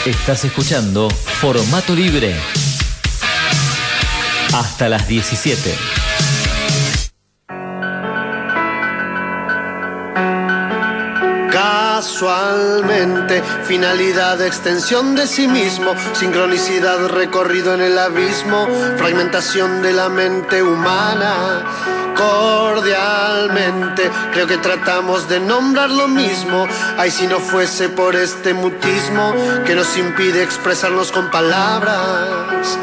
Estás escuchando Formato Libre. Hasta las 17. Casualmente, finalidad, extensión de sí mismo, sincronicidad, recorrido en el abismo, fragmentación de la mente humana. Cordialmente, creo que tratamos de nombrar lo mismo. Ay, si no fuese por este mutismo que nos impide expresarnos con palabras.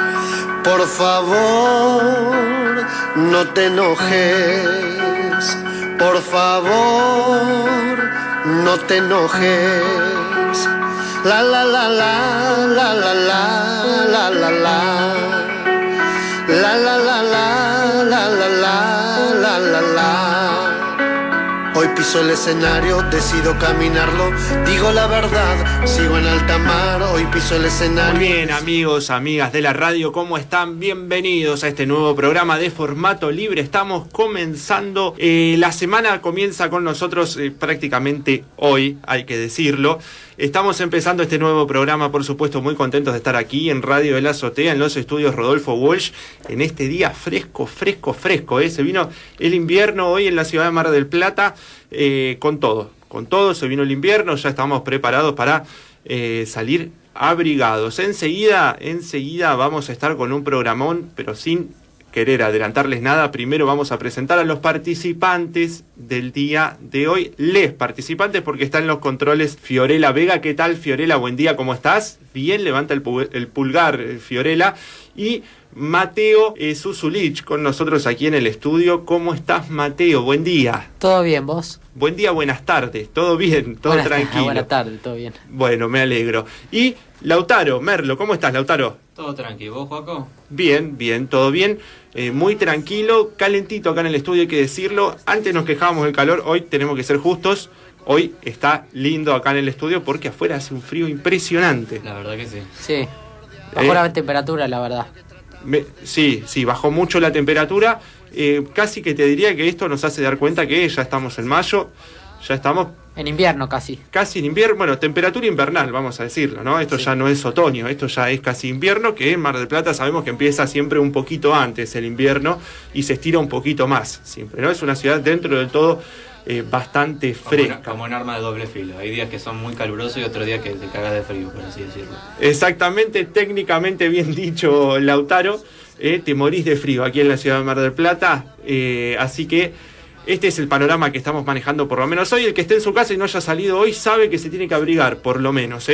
Por favor, no te enojes. Por favor, no te enojes. La la la la la la la la la la. La la la la la la la la la. Hoy piso el escenario, decido caminarlo, digo la verdad, sigo en alta mar, hoy piso el escenario. Muy bien, amigos, amigas de la radio, ¿cómo están? Bienvenidos a este nuevo programa de Formato Libre. Estamos comenzando, la semana comienza con nosotros prácticamente hoy, hay que decirlo. Estamos empezando este nuevo programa, por supuesto, muy contentos de estar aquí en Radio de la Azotea, en los estudios Rodolfo Walsh, en este día fresco. Se vino el invierno hoy en la ciudad de Mar del Plata, con todo, se vino el invierno, ya estamos preparados para salir abrigados. Enseguida vamos a estar con un programón, pero sin querer adelantarles nada. Primero vamos a presentar a los participantes del día de hoy. Les participantes, porque están en los controles Fiorella Vega. ¿Qué tal, Fiorella? Buen día, ¿cómo estás? Bien, levanta el pulgar, Fiorella. Y Mateo Susulich con nosotros aquí en el estudio. ¿Cómo estás, Mateo? Buen día. ¿Todo bien, vos? Buen día, buenas tardes. ¿Todo bien? ¿Todo tranquilo? Buenas tardes, todo bien. Bueno, me alegro. Y Lautaro Merlo, ¿cómo estás, Lautaro? Todo tranquilo. ¿Vos, Joaco? Bien, todo bien. Muy tranquilo, calentito acá en el estudio, hay que decirlo. Antes nos quejábamos del calor, hoy tenemos que ser justos. Hoy está lindo acá en el estudio porque afuera hace un frío impresionante. La verdad que sí. Sí, bajó la temperatura, la verdad. Sí, bajó mucho la temperatura. Casi que te diría que esto nos hace dar cuenta que ya estamos en mayo, ya estamos... En invierno casi. Casi en invierno, bueno, temperatura invernal, vamos a decirlo, ¿no? Esto sí. Ya no es otoño, esto ya es casi invierno, que en Mar del Plata sabemos que empieza siempre un poquito antes el invierno y se estira un poquito más siempre, ¿no? Es una ciudad dentro del todo bastante fresca. Como un arma de doble filo. Hay días que son muy calurosos y otros días que te cagas de frío, por así decirlo. Exactamente, técnicamente bien dicho, Lautaro. Te morís de frío aquí en la ciudad de Mar del Plata. Así que este es el panorama que estamos manejando por lo menos hoy. El que esté en su casa y no haya salido hoy sabe que se tiene que abrigar, por lo menos.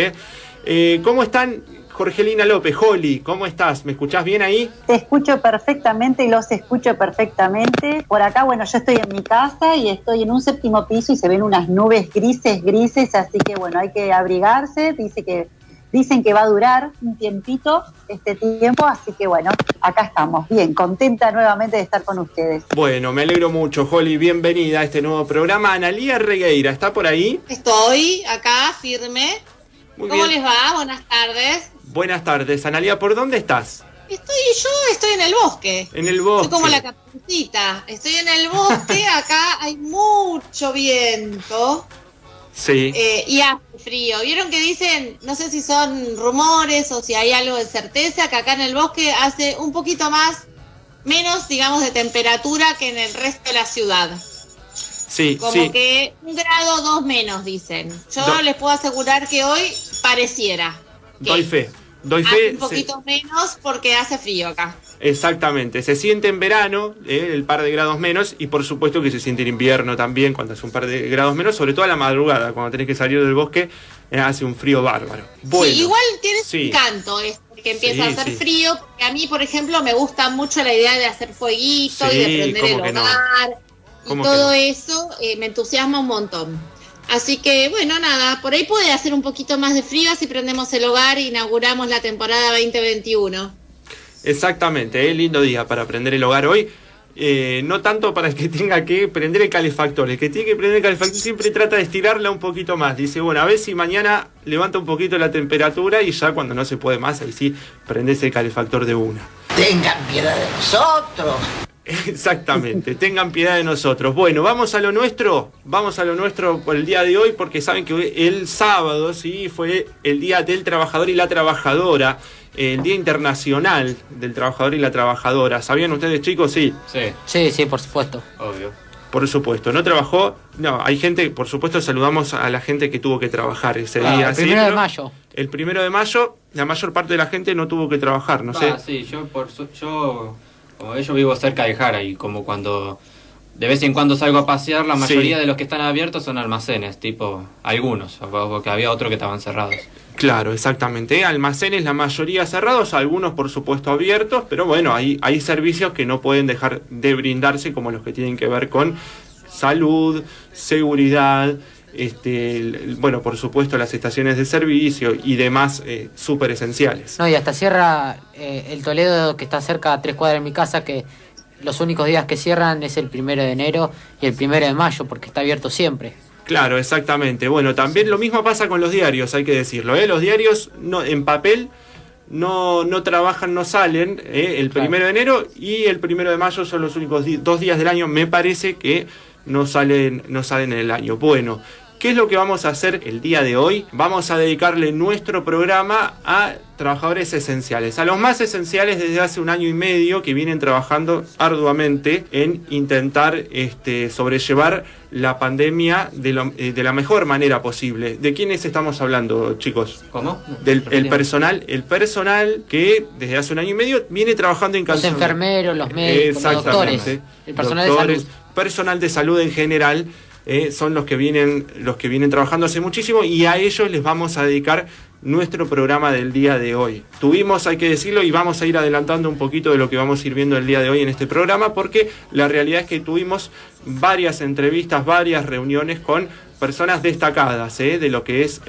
¿Cómo están, Jorgelina López? Joli, ¿cómo estás? ¿Me escuchás bien ahí? Te escucho perfectamente y los escucho perfectamente. Por acá, bueno, yo estoy en mi casa y estoy en un 7º piso y se ven unas nubes grises, así que bueno, hay que abrigarse. Dicen que va a durar un tiempito este tiempo, así que bueno, acá estamos, bien, contenta nuevamente de estar con ustedes. Bueno, me alegro mucho, Joli, bienvenida a este nuevo programa. Analía Regueira, ¿está por ahí? Estoy acá, firme. Muy ¿Cómo bien. les va? Buenas tardes. Buenas tardes, Analía, ¿por dónde estás? Yo estoy en el bosque. En el bosque. Soy como la Caperucita. Estoy en el bosque, acá hay mucho viento. Sí. Y hace frío. ¿Vieron que dicen, no sé si son rumores o si hay algo de certeza, que acá en el bosque hace un poquito menos, digamos, de temperatura que en el resto de la ciudad? Sí, como que 1 grado 2 menos, dicen. Yo les puedo asegurar que hoy pareciera. Doy fe. Hace un poquito menos porque hace frío acá. Exactamente, se siente en verano el par de grados menos y por supuesto que se siente en invierno también cuando hace un par de grados menos, sobre todo a la madrugada, cuando tenés que salir del bosque, hace un frío bárbaro. Bueno, sí, igual tiene su encanto que empieza a hacer frío, porque a mí, por ejemplo, me gusta mucho la idea de hacer fueguito y de prender el hogar y todo eso, me entusiasma un montón. Así que, bueno, nada, por ahí puede hacer un poquito más de frío si prendemos el hogar e inauguramos la temporada 2021. Exactamente, lindo día para prender el hogar hoy. No tanto para el que tenga que prender el calefactor. El que tiene que prender el calefactor siempre trata de estirarla un poquito más. Dice, bueno, a ver si mañana levanta un poquito la temperatura y ya cuando no se puede más, ahí sí prendés el calefactor de una. Tengan piedad de nosotros. Exactamente, tengan piedad de nosotros. Bueno, vamos a lo nuestro por el día de hoy, porque saben que el sábado sí fue el Día del Trabajador y la Trabajadora, el Día Internacional del Trabajador y la Trabajadora. ¿Sabían ustedes, chicos? Sí. Sí, por supuesto. Obvio. Por supuesto, no trabajó, no, hay gente, por supuesto saludamos a la gente que tuvo que trabajar ese día. El 1 de mayo. El 1 de mayo, la mayor parte de la gente no tuvo que trabajar, no sé. Sí, yo como yo vivo cerca de Jara y como cuando de vez en cuando salgo a pasear, la mayoría de los que están abiertos son almacenes, tipo algunos, porque había otros que estaban cerrados. Claro, exactamente. Almacenes, la mayoría cerrados, algunos por supuesto abiertos, pero bueno, hay servicios que no pueden dejar de brindarse, como los que tienen que ver con salud, seguridad, bueno, por supuesto las estaciones de servicio y demás súper esenciales. No, y hasta cierra el Toledo, que está cerca a 3 cuadras de mi casa, que los únicos días que cierran es el 1 de enero y el 1 de mayo, porque está abierto siempre. Claro, exactamente. Bueno, también lo mismo pasa con los diarios, hay que decirlo, ¿eh? Los diarios en papel no trabajan, no salen el 1 de enero y el 1 de mayo son los únicos 2 días del año, me parece, que no salen en el año. Bueno, ¿qué es lo que vamos a hacer el día de hoy? Vamos a dedicarle nuestro programa a trabajadores esenciales, a los más esenciales desde hace 1 año y medio, que vienen trabajando arduamente en intentar sobrellevar la pandemia de la mejor manera posible. ¿De quiénes estamos hablando, chicos? ¿Cómo? El personal que desde hace 1 año y medio viene trabajando en Los enfermeros, los médicos, los doctores, el personal de salud. Personal de salud en general. Son los que vienen trabajando hace muchísimo, y a ellos les vamos a dedicar nuestro programa del día de hoy. Tuvimos, hay que decirlo, y vamos a ir adelantando un poquito de lo que vamos a ir viendo el día de hoy en este programa, porque la realidad es que tuvimos varias entrevistas, varias reuniones con personas destacadas de lo que es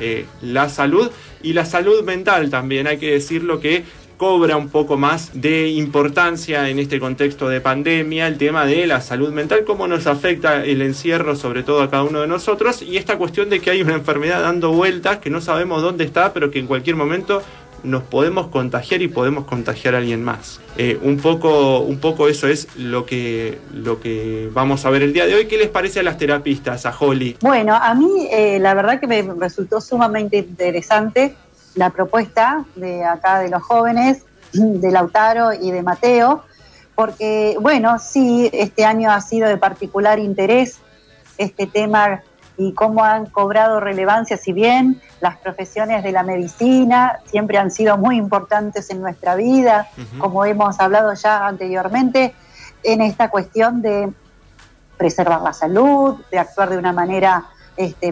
la salud y la salud mental también, hay que decirlo, que cobra un poco más de importancia en este contexto de pandemia, el tema de la salud mental, cómo nos afecta el encierro, sobre todo a cada uno de nosotros, y esta cuestión de que hay una enfermedad dando vueltas, que no sabemos dónde está, pero que en cualquier momento nos podemos contagiar y podemos contagiar a alguien más. Un poco eso es lo que vamos a ver el día de hoy. ¿Qué les parece a las terapistas, a Holly? Bueno, a mí la verdad que me resultó sumamente interesante la propuesta de acá de los jóvenes, de Lautaro y de Mateo, porque, bueno, sí, este año ha sido de particular interés este tema y cómo han cobrado relevancia, si bien las profesiones de la medicina siempre han sido muy importantes en nuestra vida, como hemos hablado ya anteriormente, en esta cuestión de preservar la salud, de actuar de una manera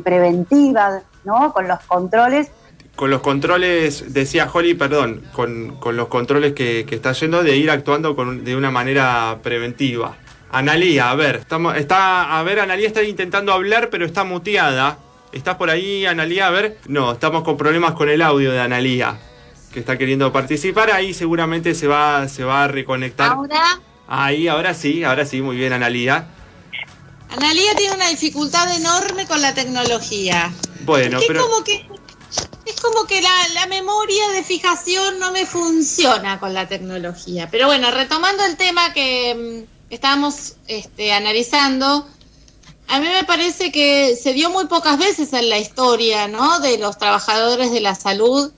preventiva, ¿no?, con los controles. Con los controles, decía Holly, perdón, con los controles que está yendo, de ir actuando de una manera preventiva. Analía, a ver, Analía está intentando hablar, pero está muteada. ¿Estás por ahí, Analía? A ver. No, estamos con problemas con el audio de Analía, que está queriendo participar. Ahí seguramente se va a reconectar. ¿Ahora? Ahí, ahora sí, muy bien, Analía. Analía tiene una dificultad enorme con la tecnología. Bueno, pero... Es como que la memoria de fijación no me funciona con la tecnología. Pero bueno, retomando el tema que estábamos analizando, a mí me parece que se dio muy pocas veces en la historia, ¿no?, de los trabajadores de la salud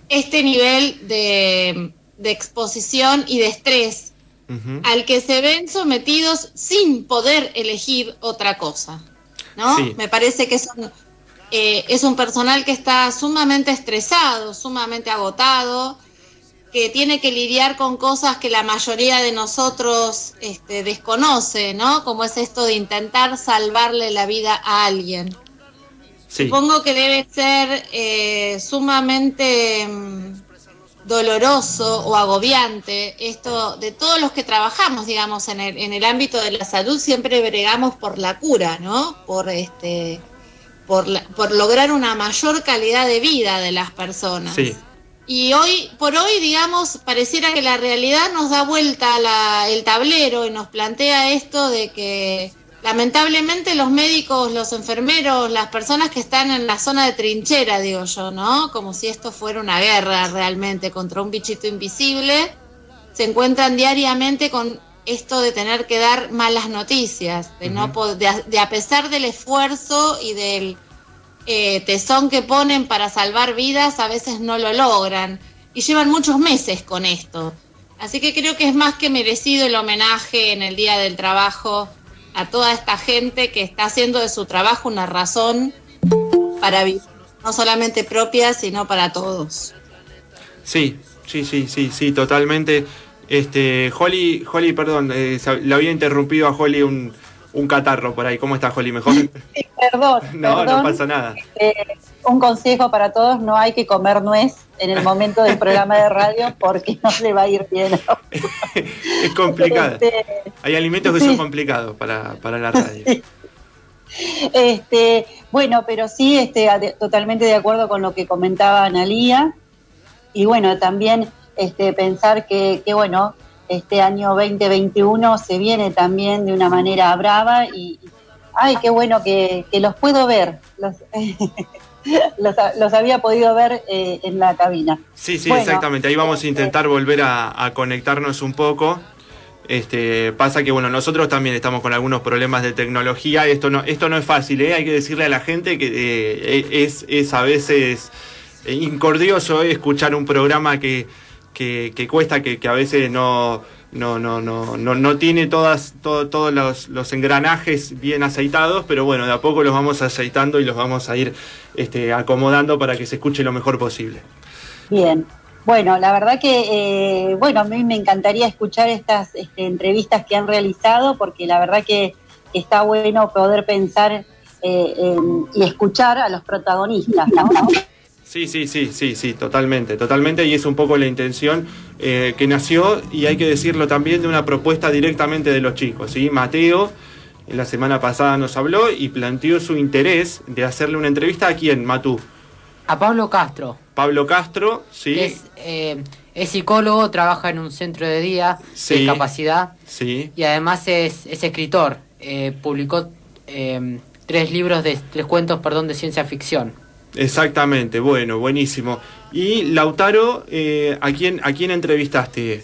este nivel de exposición y de estrés al que se ven sometidos sin poder elegir otra cosa, ¿no? Sí. Me parece que es un personal que está sumamente estresado, sumamente agotado, que tiene que lidiar con cosas que la mayoría de nosotros desconoce, ¿no? Como es esto de intentar salvarle la vida a alguien. Sí. Supongo que debe ser sumamente doloroso o agobiante esto de todos los que trabajamos, digamos, en el ámbito de la salud. Siempre bregamos por la cura, ¿no? Por lograr una mayor calidad de vida de las personas. Sí. Y hoy por hoy, digamos, pareciera que la realidad nos da vuelta el tablero y nos plantea esto de que lamentablemente los médicos, los enfermeros, las personas que están en la zona de trinchera, digo yo, ¿no?, como si esto fuera una guerra realmente contra un bichito invisible, se encuentran diariamente con esto de tener que dar malas noticias, de no poder, de a pesar del esfuerzo y del tesón que ponen para salvar vidas, a veces no lo logran y llevan muchos meses con esto. Así que creo que es más que merecido el homenaje en el Día del Trabajo a toda esta gente que está haciendo de su trabajo una razón para vivir, no solamente propia, sino para todos. Sí, totalmente. Holly, perdón, le había interrumpido a Holly un catarro por ahí. ¿Cómo está, Holly? ¿Mejor? Sí, perdón. No pasa nada. Un consejo para todos, no hay que comer nuez en el momento del programa de radio porque no le va a ir bien. Es complicado. Hay alimentos que son complicados para la radio. Sí. Bueno, pero sí, totalmente de acuerdo con lo que comentaba Analía. Y bueno, también pensar que bueno, este año 2021 se viene también de una manera brava y ay, qué bueno que los puedo ver. Los había podido ver en la cabina. Sí, bueno, exactamente. Ahí vamos a intentar volver a conectarnos un poco. Pasa que bueno, nosotros también estamos con algunos problemas de tecnología. Esto no es fácil, hay que decirle a la gente que es a veces incordioso escuchar un programa que cuesta, que a veces no tiene todos los engranajes bien aceitados, pero bueno, de a poco los vamos aceitando y los vamos a ir acomodando para que se escuche lo mejor posible. Bien, bueno, la verdad que a mí me encantaría escuchar estas entrevistas que han realizado, porque la verdad que está bueno poder pensar y escuchar a los protagonistas, ¿no? Sí, totalmente, y es un poco la intención que nació, y hay que decirlo también, de una propuesta directamente de los chicos, ¿sí? Mateo, la semana pasada nos habló y planteó su interés de hacerle una entrevista. ¿A quién, Matú? A Pablo Castro. Pablo Castro, sí. Que es psicólogo, trabaja en un centro de día de discapacidad. Sí. Y además es escritor. Publicó 3 cuentos de ciencia ficción. Exactamente, bueno, buenísimo. Y Lautaro, ¿a quién entrevistaste?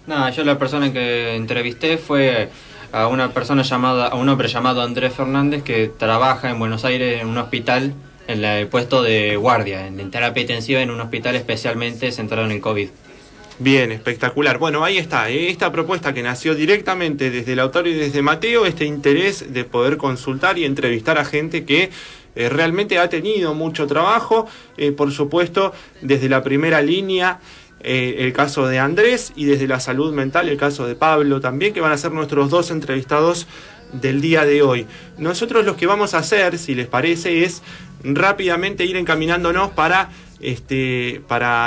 No, yo la persona que entrevisté fue a un hombre llamado Andrés Fernández, que trabaja en Buenos Aires en un hospital, en el puesto de guardia, en terapia intensiva, en un hospital especialmente centrado en el COVID. Bien, espectacular. Bueno, ahí está, esta propuesta que nació directamente desde Lautaro y desde Mateo, este interés de poder consultar y entrevistar a gente que realmente ha tenido mucho trabajo, por supuesto, desde la primera línea, el caso de Andrés, y desde la salud mental, el caso de Pablo también, que van a ser nuestros 2 entrevistados del día de hoy. Nosotros lo que vamos a hacer, si les parece, es rápidamente ir encaminándonos para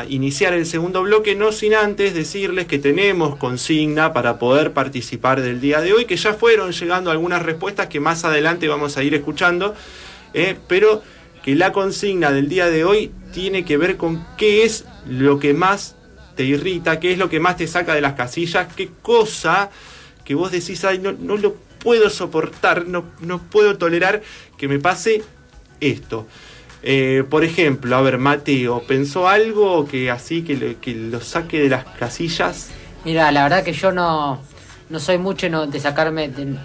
iniciar el segundo bloque, no sin antes decirles que tenemos consigna para poder participar del día de hoy, que ya fueron llegando algunas respuestas que más adelante vamos a ir escuchando, pero que la consigna del día de hoy tiene que ver con qué es lo que más te irrita, qué es lo que más te saca de las casillas, qué cosa que vos decís, ay, no lo puedo soportar, no puedo tolerar que me pase esto. Por ejemplo, a ver, Mateo, ¿pensó algo que así que lo saque de las casillas? Mira, la verdad que yo no soy mucho de sacarme, de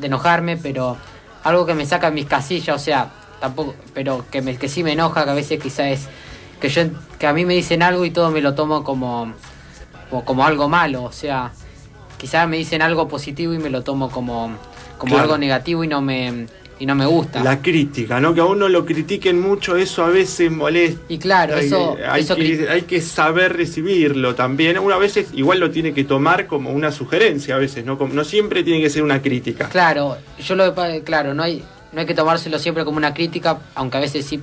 enojarme, pero algo que me saca de mis casillas, o sea, tampoco, pero que sí me enoja, que a veces quizás es que a mí me dicen algo y todo me lo tomo como algo malo, o sea, quizás me dicen algo positivo y me lo tomo como claro, algo negativo y no me gusta. La crítica, ¿no? Que a uno lo critiquen mucho, eso a veces molesta. Y claro, hay que saber recibirlo también. Uno a veces igual lo tiene que tomar como una sugerencia, a veces, no siempre tiene que ser una crítica. Claro, no hay que tomárselo siempre como una crítica, aunque a veces sí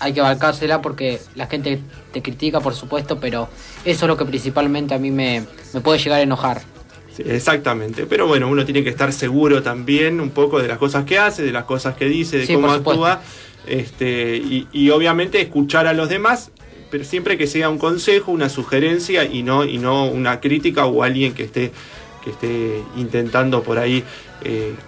hay que bancársela porque la gente te critica, por supuesto, pero eso es lo que principalmente a mí me puede llegar a enojar. Sí, exactamente, pero bueno, uno tiene que estar seguro también un poco de las cosas que hace, de las cosas que dice, de cómo actúa, y obviamente escuchar a los demás, pero siempre que sea un consejo, una sugerencia y no una crítica o alguien que esté intentando por ahí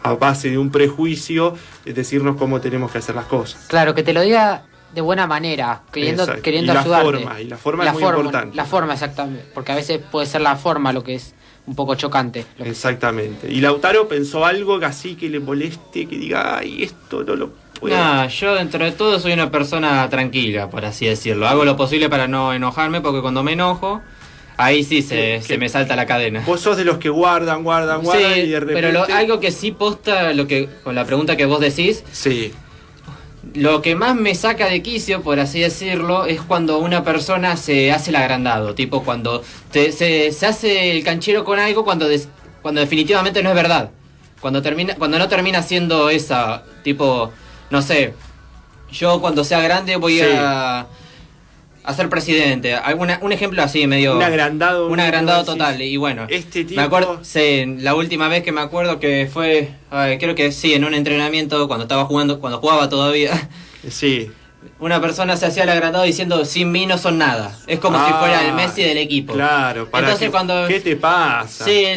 a base de un prejuicio decirnos cómo tenemos que hacer las cosas. Claro, que te lo diga de buena manera, queriendo ayudarte. Y la forma es muy importante. La forma, exactamente, porque a veces puede ser la forma lo que es un poco chocante. Exactamente. ¿Y Lautaro pensó algo que así que le moleste, que diga, ay, esto no lo puedo? No, yo dentro de todo soy una persona tranquila, por así decirlo. Hago lo posible para no enojarme, porque cuando me enojo, ahí sí se me salta la cadena. Vos sos de los que guardan Sí, y de repente... pero algo que sí posta, con la pregunta que vos decís, sí. Lo que más me saca de quicio, por así decirlo, es cuando una persona se hace el agrandado. Tipo, cuando se hace el canchero con algo cuando definitivamente no es verdad. Cuando no termina siendo esa, tipo, no sé, yo cuando sea grande voy a ser presidente. Un ejemplo así, medio... Un agrandado total. Y bueno, este tipo... me acuerdo, la última vez que me acuerdo que fue, creo que sí, en un entrenamiento, cuando jugaba todavía. Sí. Una persona se hacía el agrandado diciendo, sin mí no son nada. Es como si fuera el Messi del equipo. Claro, entonces, ¿qué te pasa? Sí,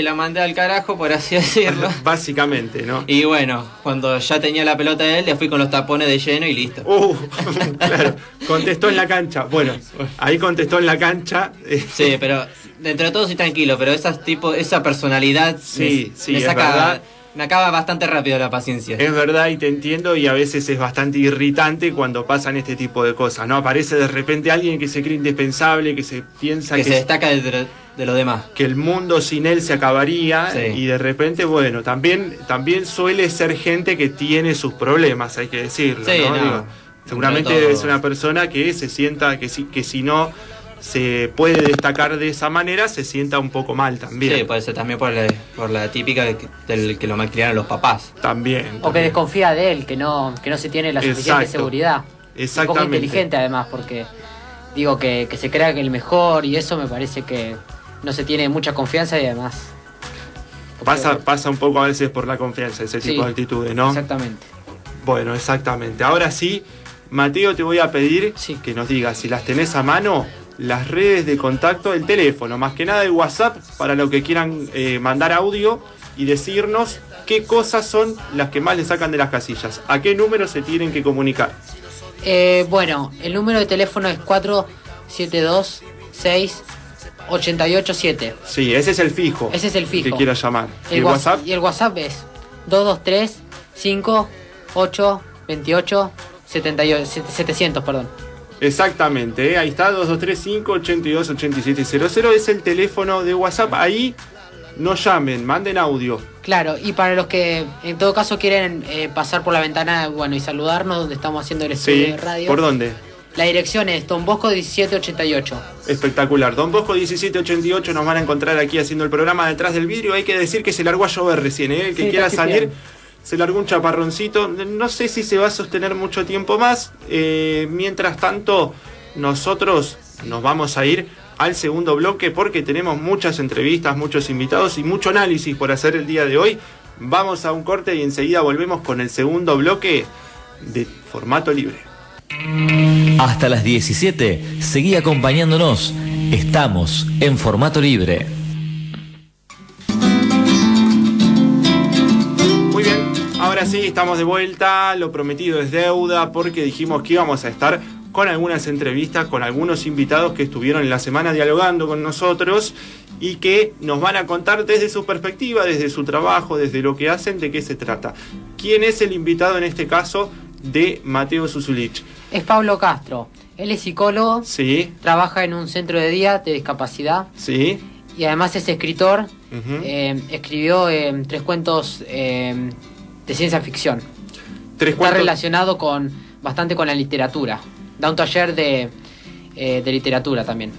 lo mandé al carajo, por así decirlo. Básicamente, ¿no? Y bueno, cuando ya tenía la pelota de él, le fui con los tapones de lleno y listo. Claro, contestó en la cancha. Bueno, ahí contestó en la cancha. Sí, pero dentro de todo soy tranquilo, pero esa personalidad me saca... Me acaba bastante rápido la paciencia. Es verdad y te entiendo, y a veces es bastante irritante cuando pasan este tipo de cosas, ¿no? Aparece de repente alguien que se cree indispensable, que se piensa que se destaca de los demás. Que el mundo sin él se acabaría, sí. Y de repente, bueno, también suele ser gente que tiene sus problemas, hay que decirlo, sí, ¿no? Digo, seguramente debe ser una persona que se sienta que si no se puede destacar de esa manera, se sienta un poco mal también. Sí, puede ser también por la típica del que lo malcriaron los papás. También. O que desconfía de él, que no se tiene la suficiente seguridad. Exactamente. Un poco inteligente además, porque digo que se crea que el mejor, y eso me parece que no se tiene mucha confianza, y además... Pasa un poco a veces por la confianza, ese tipo de actitudes, ¿no? Exactamente. Bueno, exactamente. Ahora sí, Mateo, te voy a pedir que nos digas, si las tenés a mano, las redes de contacto, el teléfono, más que nada el WhatsApp, para lo que quieran mandar audio y decirnos qué cosas son las que más le sacan de las casillas. ¿A qué número se tienen que comunicar? Bueno, el número de teléfono es 472-6-887. Sí, ese es el fijo. Ese es el fijo. Que quieras llamar. ¿Y el WhatsApp? Y el WhatsApp es 223-5-8-28-700, perdón. Exactamente, ahí está, 2235-828700, es el teléfono de WhatsApp. Ahí no llamen, manden audio. Claro, y para los que en todo caso quieren pasar por la ventana, bueno, y saludarnos donde estamos haciendo el estudio de radio. ¿Por dónde? La dirección es Don Bosco 1788. Espectacular, Don Bosco 1788, nos van a encontrar aquí haciendo el programa detrás del vidrio. Hay que decir que se largó a llover recién, el que quiera salir... Bien. Se largó un chaparroncito, no sé si se va a sostener mucho tiempo más. Mientras tanto, nosotros nos vamos a ir al segundo bloque porque tenemos muchas entrevistas, muchos invitados y mucho análisis por hacer el día de hoy. Vamos a un corte y enseguida volvemos con el segundo bloque de Formato Libre. Hasta las 17, seguí acompañándonos. Estamos en Formato Libre. Ahora sí, estamos de vuelta, lo prometido es deuda, porque dijimos que íbamos a estar con algunas entrevistas, con algunos invitados que estuvieron en la semana dialogando con nosotros y que nos van a contar desde su perspectiva, desde su trabajo, desde lo que hacen, de qué se trata. ¿Quién es el invitado en este caso de Mateo Suzulich? Es Pablo Castro, él es psicólogo, sí. Trabaja en un centro de día de discapacidad, sí. Y además es escritor, escribió 3 cuentos... de ciencia ficción. Está relacionado bastante con la literatura. Da un taller de literatura también.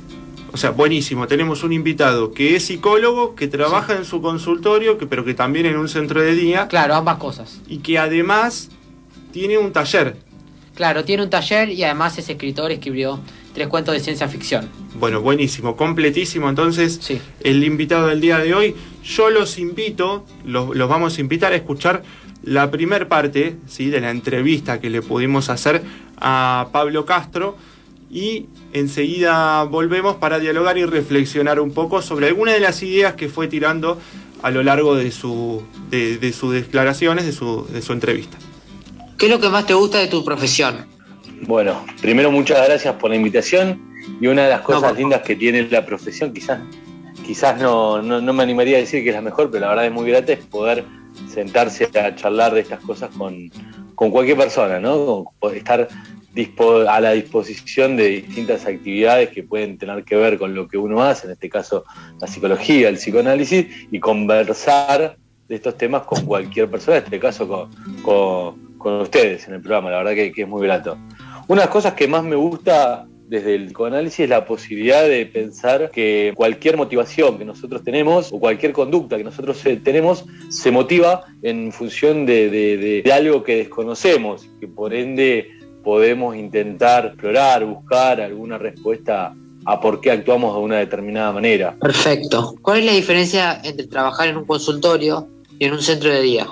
O sea, buenísimo. Tenemos un invitado que es psicólogo, que trabaja en su consultorio, pero que también en un centro de día. Claro, ambas cosas. Y que además tiene un taller. Claro, tiene un taller y además es escritor, escribió 3 cuentos de ciencia ficción. Bueno, buenísimo, completísimo. Entonces, el invitado del día de hoy, yo los invito, los vamos a invitar a escuchar la primer parte, ¿sí?, de la entrevista que le pudimos hacer a Pablo Castro, y enseguida volvemos para dialogar y reflexionar un poco sobre algunas de las ideas que fue tirando a lo largo de sus declaraciones, de su entrevista. ¿Qué es lo que más te gusta de tu profesión? Bueno, primero muchas gracias por la invitación, y una de las cosas lindas que tiene la profesión, quizás quizás no me animaría a decir que es la mejor, pero la verdad es muy grata, es poder sentarse a charlar de estas cosas con cualquier persona, ¿no? Estar a la disposición de distintas actividades que pueden tener que ver con lo que uno hace, en este caso la psicología, el psicoanálisis, y conversar de estos temas con cualquier persona, en este caso con ustedes en el programa. La verdad que es muy grato. Una de las cosas que más me gusta desde el psicoanálisis es la posibilidad de pensar que cualquier motivación que nosotros tenemos o cualquier conducta que nosotros tenemos se motiva en función de algo que desconocemos, que por ende podemos intentar explorar, buscar alguna respuesta a por qué actuamos de una determinada manera. Perfecto. ¿Cuál es la diferencia entre trabajar en un consultorio y en un centro de día?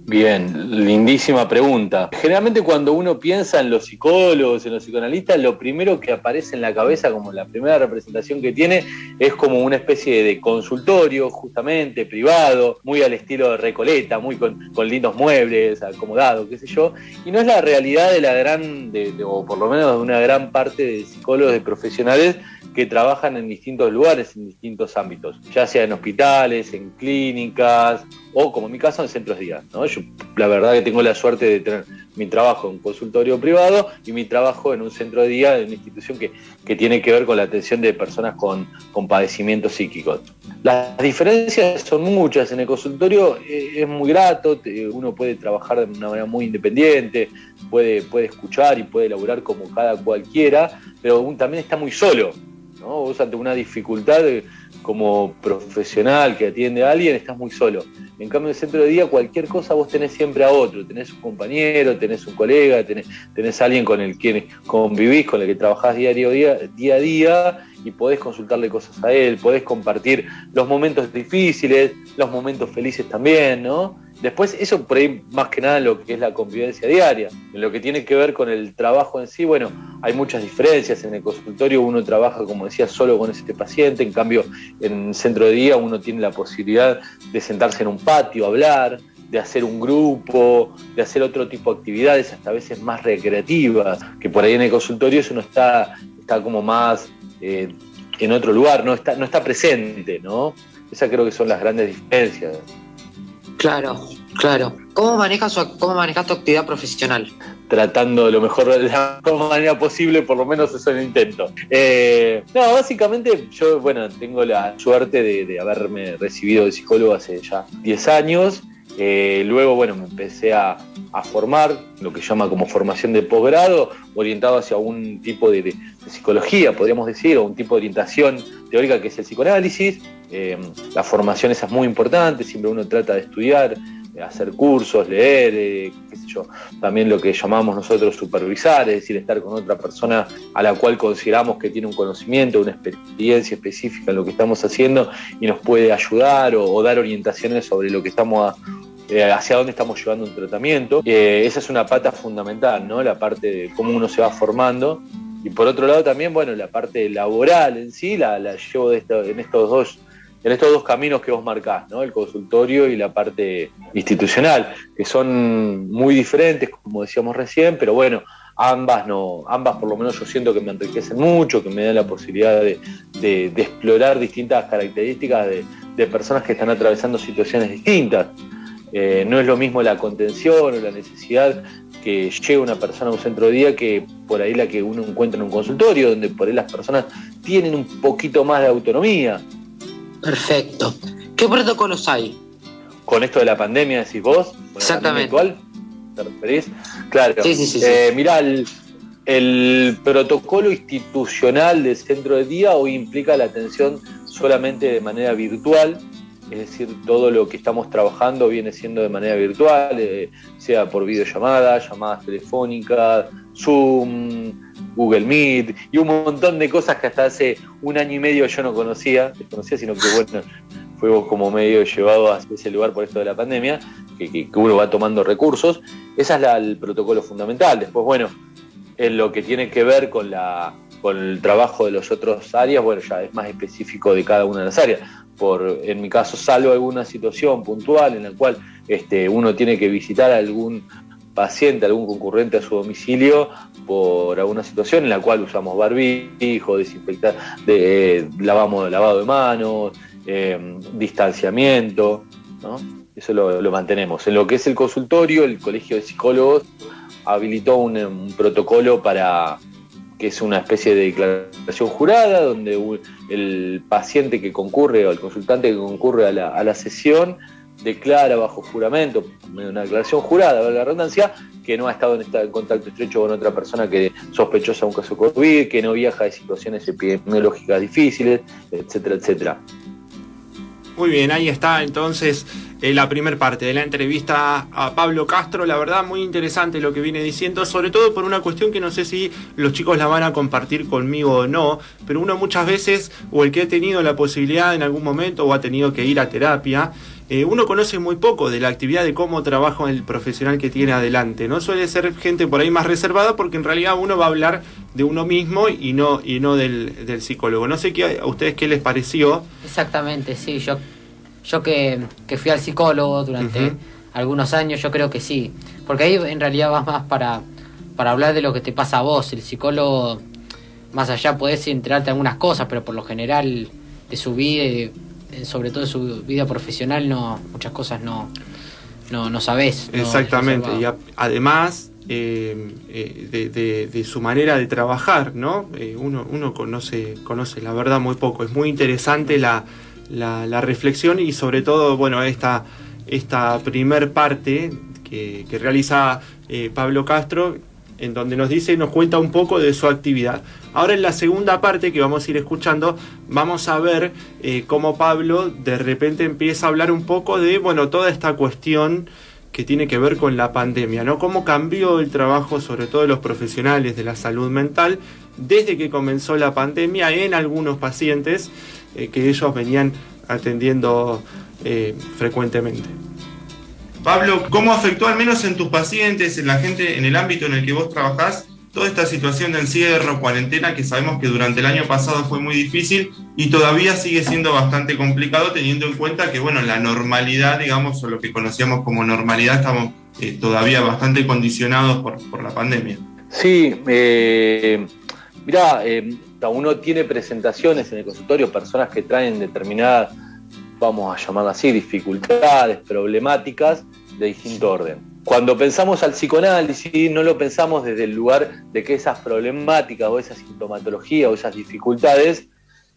Bien, lindísima pregunta. Generalmente cuando uno piensa en los psicólogos, en los psicoanalistas, lo primero que aparece en la cabeza, como la primera representación que tiene, es como una especie de consultorio, justamente, privado, muy al estilo de Recoleta, muy con lindos muebles, acomodados, qué sé yo, y no es la realidad de o por lo menos de una gran parte de psicólogos, de profesionales que trabajan en distintos lugares, en distintos ámbitos, ya sea en hospitales, en clínicas, o como en mi caso en centros de día, ¿no? Yo la verdad que tengo la suerte de tener mi trabajo en un consultorio privado y mi trabajo en un centro de día, en una institución que tiene que ver con la atención de personas con padecimientos psíquicos. Las diferencias son muchas. En el consultorio es muy grato, uno puede trabajar de una manera muy independiente, puede escuchar y puede elaborar como cada cualquiera, pero también está muy solo, ¿no? Vos ante una dificultad como profesional que atiende a alguien, estás muy solo. En cambio, en el centro de día, cualquier cosa vos tenés siempre a otro, tenés un compañero, tenés un colega, tenés a alguien con el que convivís, con el que trabajás día a día, y podés consultarle cosas a él, podés compartir los momentos difíciles, los momentos felices también, ¿no? Después, eso por ahí más que nada lo que es la convivencia diaria. En lo que tiene que ver con el trabajo en sí, bueno, hay muchas diferencias. En el consultorio uno trabaja, como decía, solo con ese paciente. En cambio, en el centro de día uno tiene la posibilidad de sentarse en un patio, hablar, de hacer un grupo, de hacer otro tipo de actividades, hasta a veces más recreativas, que por ahí en el consultorio eso no está como más en otro lugar, no está presente, ¿no? Esas creo que son las grandes diferencias. Claro. ¿Cómo manejas tu actividad profesional? Tratando de la mejor manera posible, por lo menos eso lo intento. Básicamente yo, tengo la suerte de haberme recibido de psicólogo hace ya 10 años. Luego, me empecé a formar, lo que llama como formación de posgrado, orientado hacia un tipo de psicología, podríamos decir, o un tipo de orientación teórica que es el psicoanálisis. La formación esa es muy importante, siempre uno trata de estudiar, hacer cursos, leer, también lo que llamamos nosotros supervisar, es decir, estar con otra persona a la cual consideramos que tiene un conocimiento, una experiencia específica en lo que estamos haciendo y nos puede ayudar o dar orientaciones sobre lo que estamos hacia dónde estamos llevando un tratamiento. Esa es una pata fundamental, ¿no? La parte de cómo uno se va formando. Y por otro lado también, la parte laboral en sí la llevo en estos dos caminos que vos marcás, ¿no? El consultorio y la parte institucional, que son muy diferentes, como decíamos recién, pero ambas por lo menos yo siento que me enriquecen mucho, que me dan la posibilidad de explorar distintas características de personas que están atravesando situaciones distintas. No es lo mismo la contención o la necesidad que llega una persona a un centro de día que por ahí la que uno encuentra en un consultorio, donde por ahí las personas tienen un poquito más de autonomía. Perfecto. ¿Qué protocolos hay? Con esto de la pandemia, decís vos. Exactamente. ¿Cuál te referís? Claro. Sí. Mirá, el protocolo institucional del centro de día hoy implica la atención solamente de manera virtual. Es decir, todo lo que estamos trabajando viene siendo de manera virtual, sea por videollamadas, llamadas telefónicas, Zoom, Google Meet y un montón de cosas que hasta hace 1 año y medio yo no desconocía, sino que fue como medio llevado a ese lugar por esto de la pandemia, que uno va tomando recursos. Ese es el protocolo fundamental. Después, en lo que tiene que ver con el trabajo de las otras áreas, ya es más específico de cada una de las áreas. En mi caso, salvo alguna situación puntual en la cual uno tiene que visitar a algún paciente, algún concurrente a su domicilio por alguna situación en la cual usamos barbijo, desinfectar, lavado de manos, distanciamiento, ¿no? Eso lo mantenemos. En lo que es el consultorio, el Colegio de Psicólogos habilitó un protocolo que es una especie de declaración jurada, donde el paciente que concurre o el consultante que concurre a la sesión declara bajo juramento, una declaración jurada, valga la redundancia, que no ha estado en contacto estrecho con otra persona que sospechosa de un caso de COVID, que no viaja de situaciones epidemiológicas difíciles, etcétera, etcétera. Muy bien, ahí está entonces la primera parte de la entrevista a Pablo Castro. La verdad, muy interesante lo que viene diciendo, sobre todo por una cuestión que no sé si los chicos la van a compartir conmigo o no, pero uno muchas veces, o el que ha tenido la posibilidad en algún momento o ha tenido que ir a terapia, uno conoce muy poco de la actividad, de cómo trabaja el profesional que tiene adelante, ¿no? Suele ser gente por ahí más reservada porque en realidad uno va a hablar de uno mismo y no del psicólogo. No sé a ustedes qué les pareció. Exactamente, sí, yo que fui al psicólogo durante algunos años, yo creo que sí, porque ahí en realidad vas más para hablar de lo que te pasa a vos. El psicólogo, más allá podés enterarte de algunas cosas, pero por lo general de su vida, sobre todo de su vida profesional, muchas cosas no sabés. Exactamente, y además de su manera de trabajar, ¿no? Uno conoce la verdad muy poco. Es muy interesante la reflexión y sobre todo, bueno, esta primer parte que realiza Pablo Castro, en donde nos cuenta un poco de su actividad. Ahora en la segunda parte que vamos a ir escuchando, vamos a ver cómo Pablo de repente empieza a hablar un poco de, bueno, toda esta cuestión que tiene que ver con la pandemia, ¿no? Cómo cambió el trabajo, sobre todo de los profesionales de la salud mental, desde que comenzó la pandemia en algunos pacientes que ellos venían atendiendo frecuentemente. Pablo, ¿cómo afectó, al menos en tus pacientes, en la gente, en el ámbito en el que vos trabajás, toda esta situación de encierro, cuarentena, que sabemos que durante el año pasado fue muy difícil y todavía sigue siendo bastante complicado, teniendo en cuenta que, bueno, la normalidad, digamos, o lo que conocíamos como normalidad, estamos todavía bastante condicionados por la pandemia? Sí, mirá, uno tiene presentaciones en el consultorio, personas que traen determinadas, vamos a llamarlas así, dificultades, problemáticas de distinto orden. Cuando pensamos al psicoanálisis, no lo pensamos desde el lugar de que esas problemáticas o esa sintomatología o esas dificultades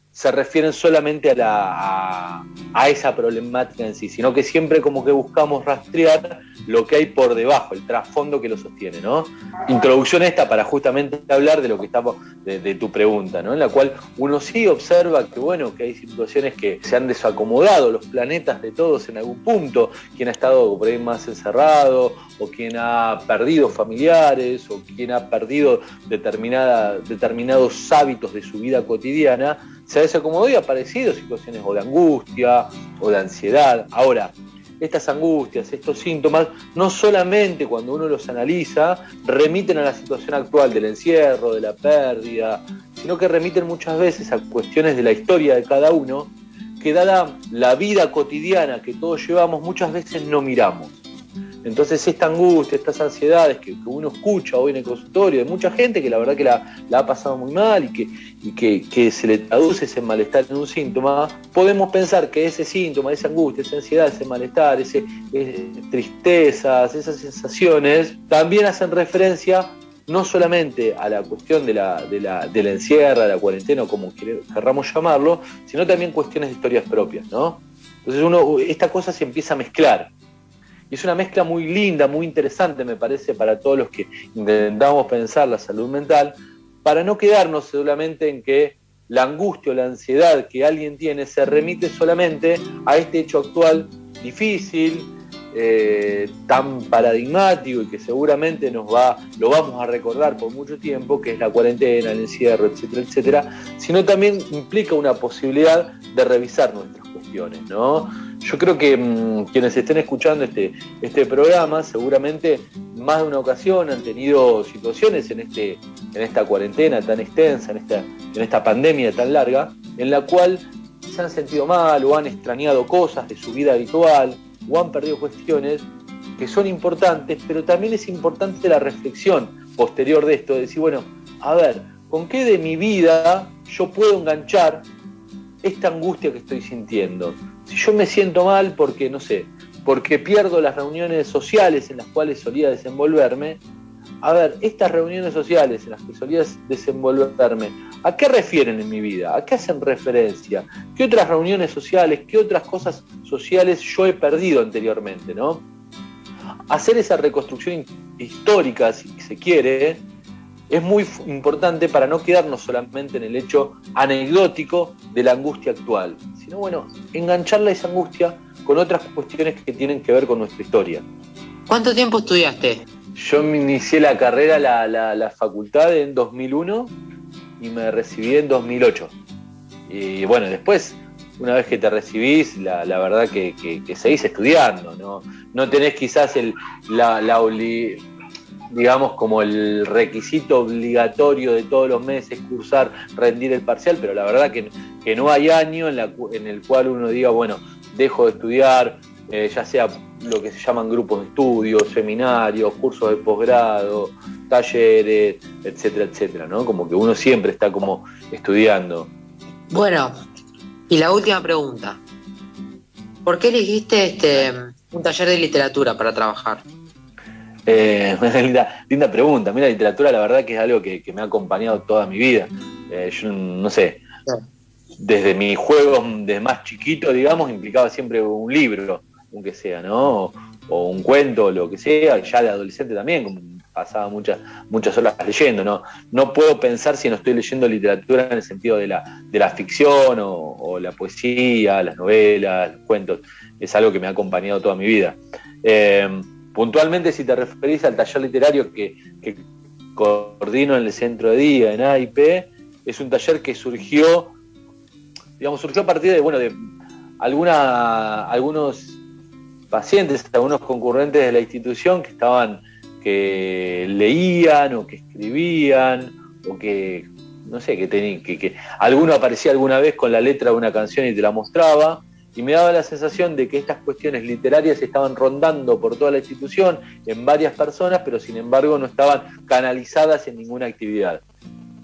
se refieren solamente a esa problemática en sí, sino que siempre como que buscamos rastrear lo que hay por debajo, el trasfondo que lo sostiene, ¿no? Introducción esta para justamente hablar de lo que estamos, de tu pregunta, ¿no? En la cual uno sí observa que, bueno, que hay situaciones que se han desacomodado los planetas de todos en algún punto, quien ha estado por ahí más encerrado, o quien ha perdido familiares, o quien ha perdido determinados hábitos de su vida cotidiana, se ha desacomodado y ha aparecido situaciones o de angustia o de ansiedad. Ahora, estas angustias, estos síntomas, no solamente cuando uno los analiza, remiten a la situación actual del encierro, de la pérdida, sino que remiten muchas veces a cuestiones de la historia de cada uno, que dada la vida cotidiana que todos llevamos, muchas veces no miramos. Entonces esta angustia, estas ansiedades que uno escucha hoy en el consultorio de mucha gente que la verdad que la ha pasado muy mal y que se le traduce ese malestar en un síntoma, podemos pensar que ese síntoma, esa angustia, esa ansiedad, ese malestar, tristezas, esas sensaciones, también hacen referencia no solamente a la cuestión de la encierro, de la cuarentena, o como querramos llamarlo, sino también cuestiones de historias propias, ¿no? Entonces esta cosa se empieza a mezclar. Y es una mezcla muy linda, muy interesante, me parece, para todos los que intentamos pensar la salud mental, para no quedarnos solamente en que la angustia o la ansiedad que alguien tiene se remite solamente a este hecho actual difícil, tan paradigmático y que seguramente lo vamos a recordar por mucho tiempo, que es la cuarentena, el encierro, etcétera, etcétera, sino también implica una posibilidad de revisar nuestras cuestiones, ¿no? Yo creo que quienes estén escuchando este programa seguramente más de una ocasión han tenido situaciones en esta cuarentena tan extensa, en esta pandemia tan larga, en la cual se han sentido mal o han extrañado cosas de su vida habitual o han perdido cuestiones que son importantes, pero también es importante la reflexión posterior de esto, de decir, bueno, a ver, ¿con qué de mi vida yo puedo enganchar esta angustia que estoy sintiendo. Si yo me siento mal porque, no sé, porque pierdo las reuniones sociales en las cuales solía desenvolverme, a ver, estas reuniones sociales en las que solía desenvolverme, ¿a qué refieren en mi vida? ¿A qué hacen referencia? ¿Qué otras reuniones sociales, qué otras cosas sociales yo he perdido anteriormente, ¿no? Hacer esa reconstrucción histórica, si se quiere, es muy importante para no quedarnos solamente en el hecho anecdótico de la angustia actual, sino, bueno, engancharla esa angustia con otras cuestiones que tienen que ver con nuestra historia. ¿Cuánto tiempo estudiaste? Yo me inicié la carrera, la facultad en 2001 y me recibí en 2008. Y bueno, después, una vez que te recibís, la verdad que seguís estudiando, no tenés quizás digamos como el requisito obligatorio de todos los meses cursar, rendir el parcial, pero la verdad que no hay año en el cual uno diga, bueno, dejo de estudiar, ya sea lo que se llaman grupos de estudio, seminarios, cursos de posgrado, talleres, etcétera, etcétera, ¿no? Como que uno siempre está como estudiando. Bueno, y la última pregunta. ¿Por qué elegiste un taller de literatura para trabajar? Linda pregunta. A mí la literatura la verdad que es algo que me ha acompañado toda mi vida. Yo no sé, desde mis juegos de más chiquito, digamos, implicaba siempre un libro, aunque sea, ¿no? O un cuento, lo que sea, ya de adolescente también, como pasaba muchas horas leyendo, no puedo pensar si no estoy leyendo literatura en el sentido de la ficción o la poesía, las novelas, los cuentos. Es algo que me ha acompañado toda mi vida. Puntualmente, si te referís al taller literario que coordino en el centro de día, en AIP, es un taller que surgió a partir de algunos pacientes, algunos concurrentes de la institución que leían o que escribían o que, no sé, que alguno aparecía alguna vez con la letra de una canción y te la mostraba, y me daba la sensación de que estas cuestiones literarias estaban rondando por toda la institución en varias personas, pero sin embargo no estaban canalizadas en ninguna actividad.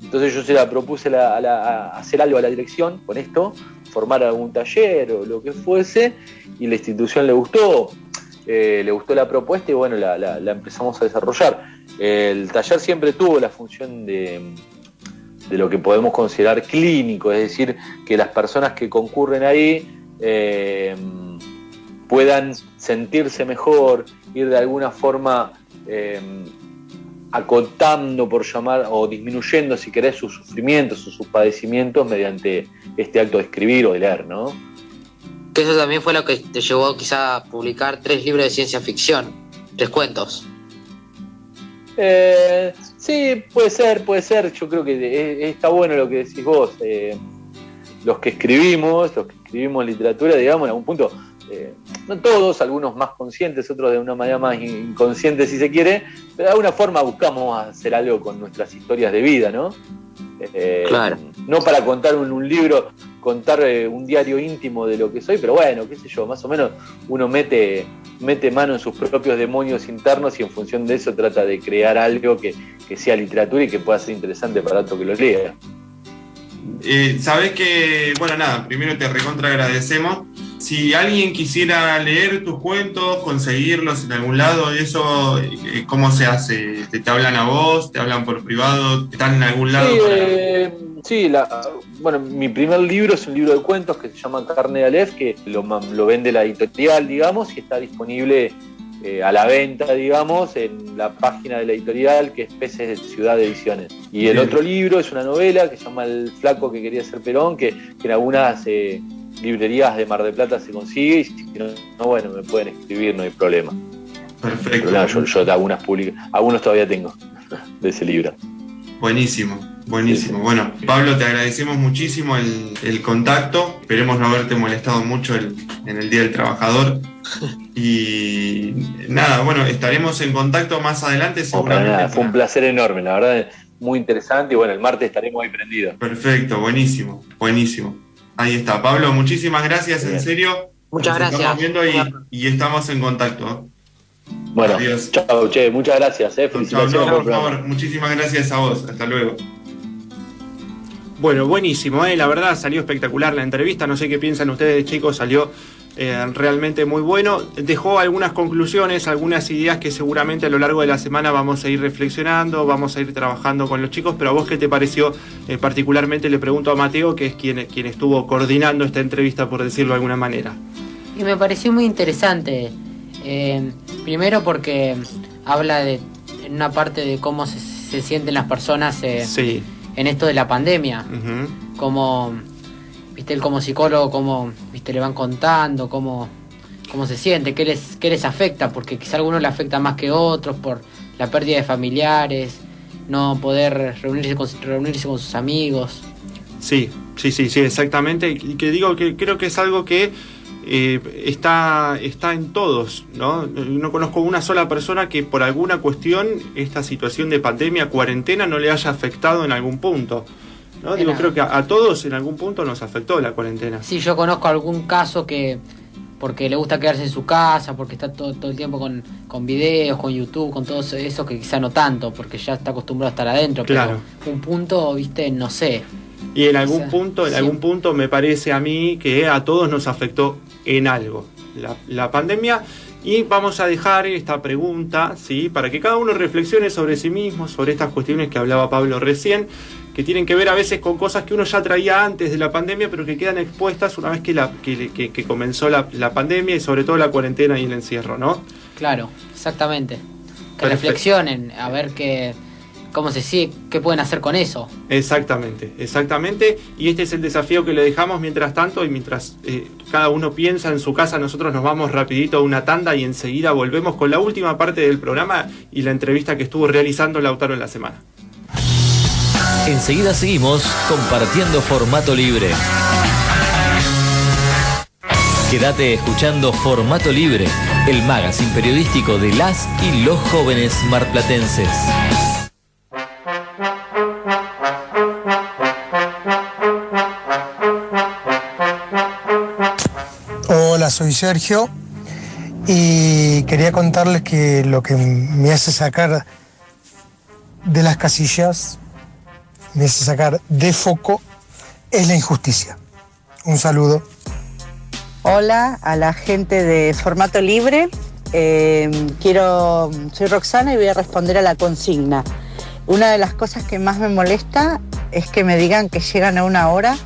Entonces yo se la propuse a hacer algo a la dirección con esto, formar algún taller o lo que fuese, y la institución le gustó la propuesta y bueno, la empezamos a desarrollar. El taller siempre tuvo la función de lo que podemos considerar clínico, es decir, que las personas que concurren ahí puedan sentirse mejor, ir de alguna forma acotando, por llamar, o disminuyendo, si querés, sus sufrimientos o sus padecimientos mediante este acto de escribir o de leer, ¿no? Que eso también fue lo que te llevó quizá a publicar 3 libros de ciencia ficción, 3 cuentos. Sí, puede ser. Yo creo que está bueno lo que decís vos. Los que escribimos literatura, digamos, en algún punto, no todos, algunos más conscientes, otros de una manera más inconsciente si se quiere, pero de alguna forma buscamos hacer algo con nuestras historias de vida, ¿no? Claro. No para contar un libro, contar un diario íntimo de lo que soy, pero bueno, qué sé yo, más o menos uno mete mano en sus propios demonios internos y en función de eso trata de crear algo que sea literatura y que pueda ser interesante para otro que lo lea. Sabés que, bueno, nada, primero te recontra agradecemos. Si alguien quisiera leer tus cuentos, conseguirlos en algún lado, eso, ¿cómo se hace? ¿Te hablan a vos? ¿Te hablan por privado? ¿Están en algún lado? Sí, bueno, mi primer libro es un libro de cuentos que se llama Carne de Aleph, que lo vende la editorial, digamos, y está disponible a la venta, digamos, en la página de la editorial, que es Peces de Ciudad Ediciones. Y el otro libro es una novela que se llama El flaco que quería ser Perón, que en algunas librerías de Mar del Plata se consigue, y si no, bueno, me pueden escribir, no hay problema. Perfecto. Pero yo algunos todavía tengo de ese libro. Buenísimo. Sí. Bueno, Pablo, te agradecemos muchísimo el contacto. Esperemos no haberte molestado mucho en el Día del Trabajador. Y nada, bueno, estaremos en contacto más adelante seguramente. Fue un placer enorme, la verdad, muy interesante. Y bueno, el martes estaremos ahí prendidos. Perfecto, buenísimo. Ahí está. Pablo, muchísimas gracias, en serio. Muchas gracias. Estamos viendo y estamos en contacto. Bueno, adiós. Chao, che, muchas gracias. Felicitaciones. Chao, por favor, muchísimas gracias a vos. Hasta luego. Bueno, buenísimo, la verdad salió espectacular la entrevista, no sé qué piensan ustedes, chicos, salió realmente muy bueno. Dejó algunas conclusiones, algunas ideas que seguramente a lo largo de la semana vamos a ir reflexionando, vamos a ir trabajando con los chicos, pero a vos, ¿qué te pareció? Particularmente le pregunto a Mateo, que es quien estuvo coordinando esta entrevista, por decirlo de alguna manera. Y me pareció muy interesante, primero porque habla en una parte de cómo se sienten las personas sí. En esto de la pandemia, como, viste, él como psicólogo, como, viste, le van contando cómo se siente, qué les afecta, porque quizá a algunos le afecta más que otros por la pérdida de familiares, no poder reunirse con sus amigos. Sí, exactamente, y que digo que creo que es algo que está en todos, ¿no? No conozco una sola persona que por alguna cuestión esta situación de pandemia, cuarentena, no le haya afectado en algún punto, ¿no? Digo, creo que a todos en algún punto nos afectó la cuarentena. Sí, yo conozco algún caso que porque le gusta quedarse en su casa, porque está todo el tiempo con videos, con YouTube, con todo eso, que quizá no tanto, porque ya está acostumbrado a estar adentro, claro. Pero un punto, viste, no sé. Y en algún punto me parece a mí que a todos nos afectó en algo la pandemia, y vamos a dejar esta pregunta, ¿sí?, para que cada uno reflexione sobre sí mismo, sobre estas cuestiones que hablaba Pablo recién, que tienen que ver a veces con cosas que uno ya traía antes de la pandemia, pero que quedan expuestas una vez que comenzó la pandemia y sobre todo la cuarentena y el encierro, ¿no? Claro, exactamente. Que reflexionen, a ver cómo se sigue, qué pueden hacer con eso. Exactamente. Y este es el desafío que le dejamos mientras tanto, y mientras cada uno piensa en su casa, nosotros nos vamos rapidito a una tanda y enseguida volvemos con la última parte del programa y la entrevista que estuvo realizando Lautaro en la semana. Enseguida seguimos compartiendo Formato Libre. Quédate escuchando Formato Libre, el magazine periodístico de las y los jóvenes marplatenses. Hola, soy Sergio y quería contarles que lo que me hace sacar de las casillas, me hace sacar de foco, es la injusticia. Un saludo. Hola a la gente de Formato Libre. Soy Roxana y voy a responder a la consigna. Una de las cosas que más me molesta es que me digan que llegan a una hora.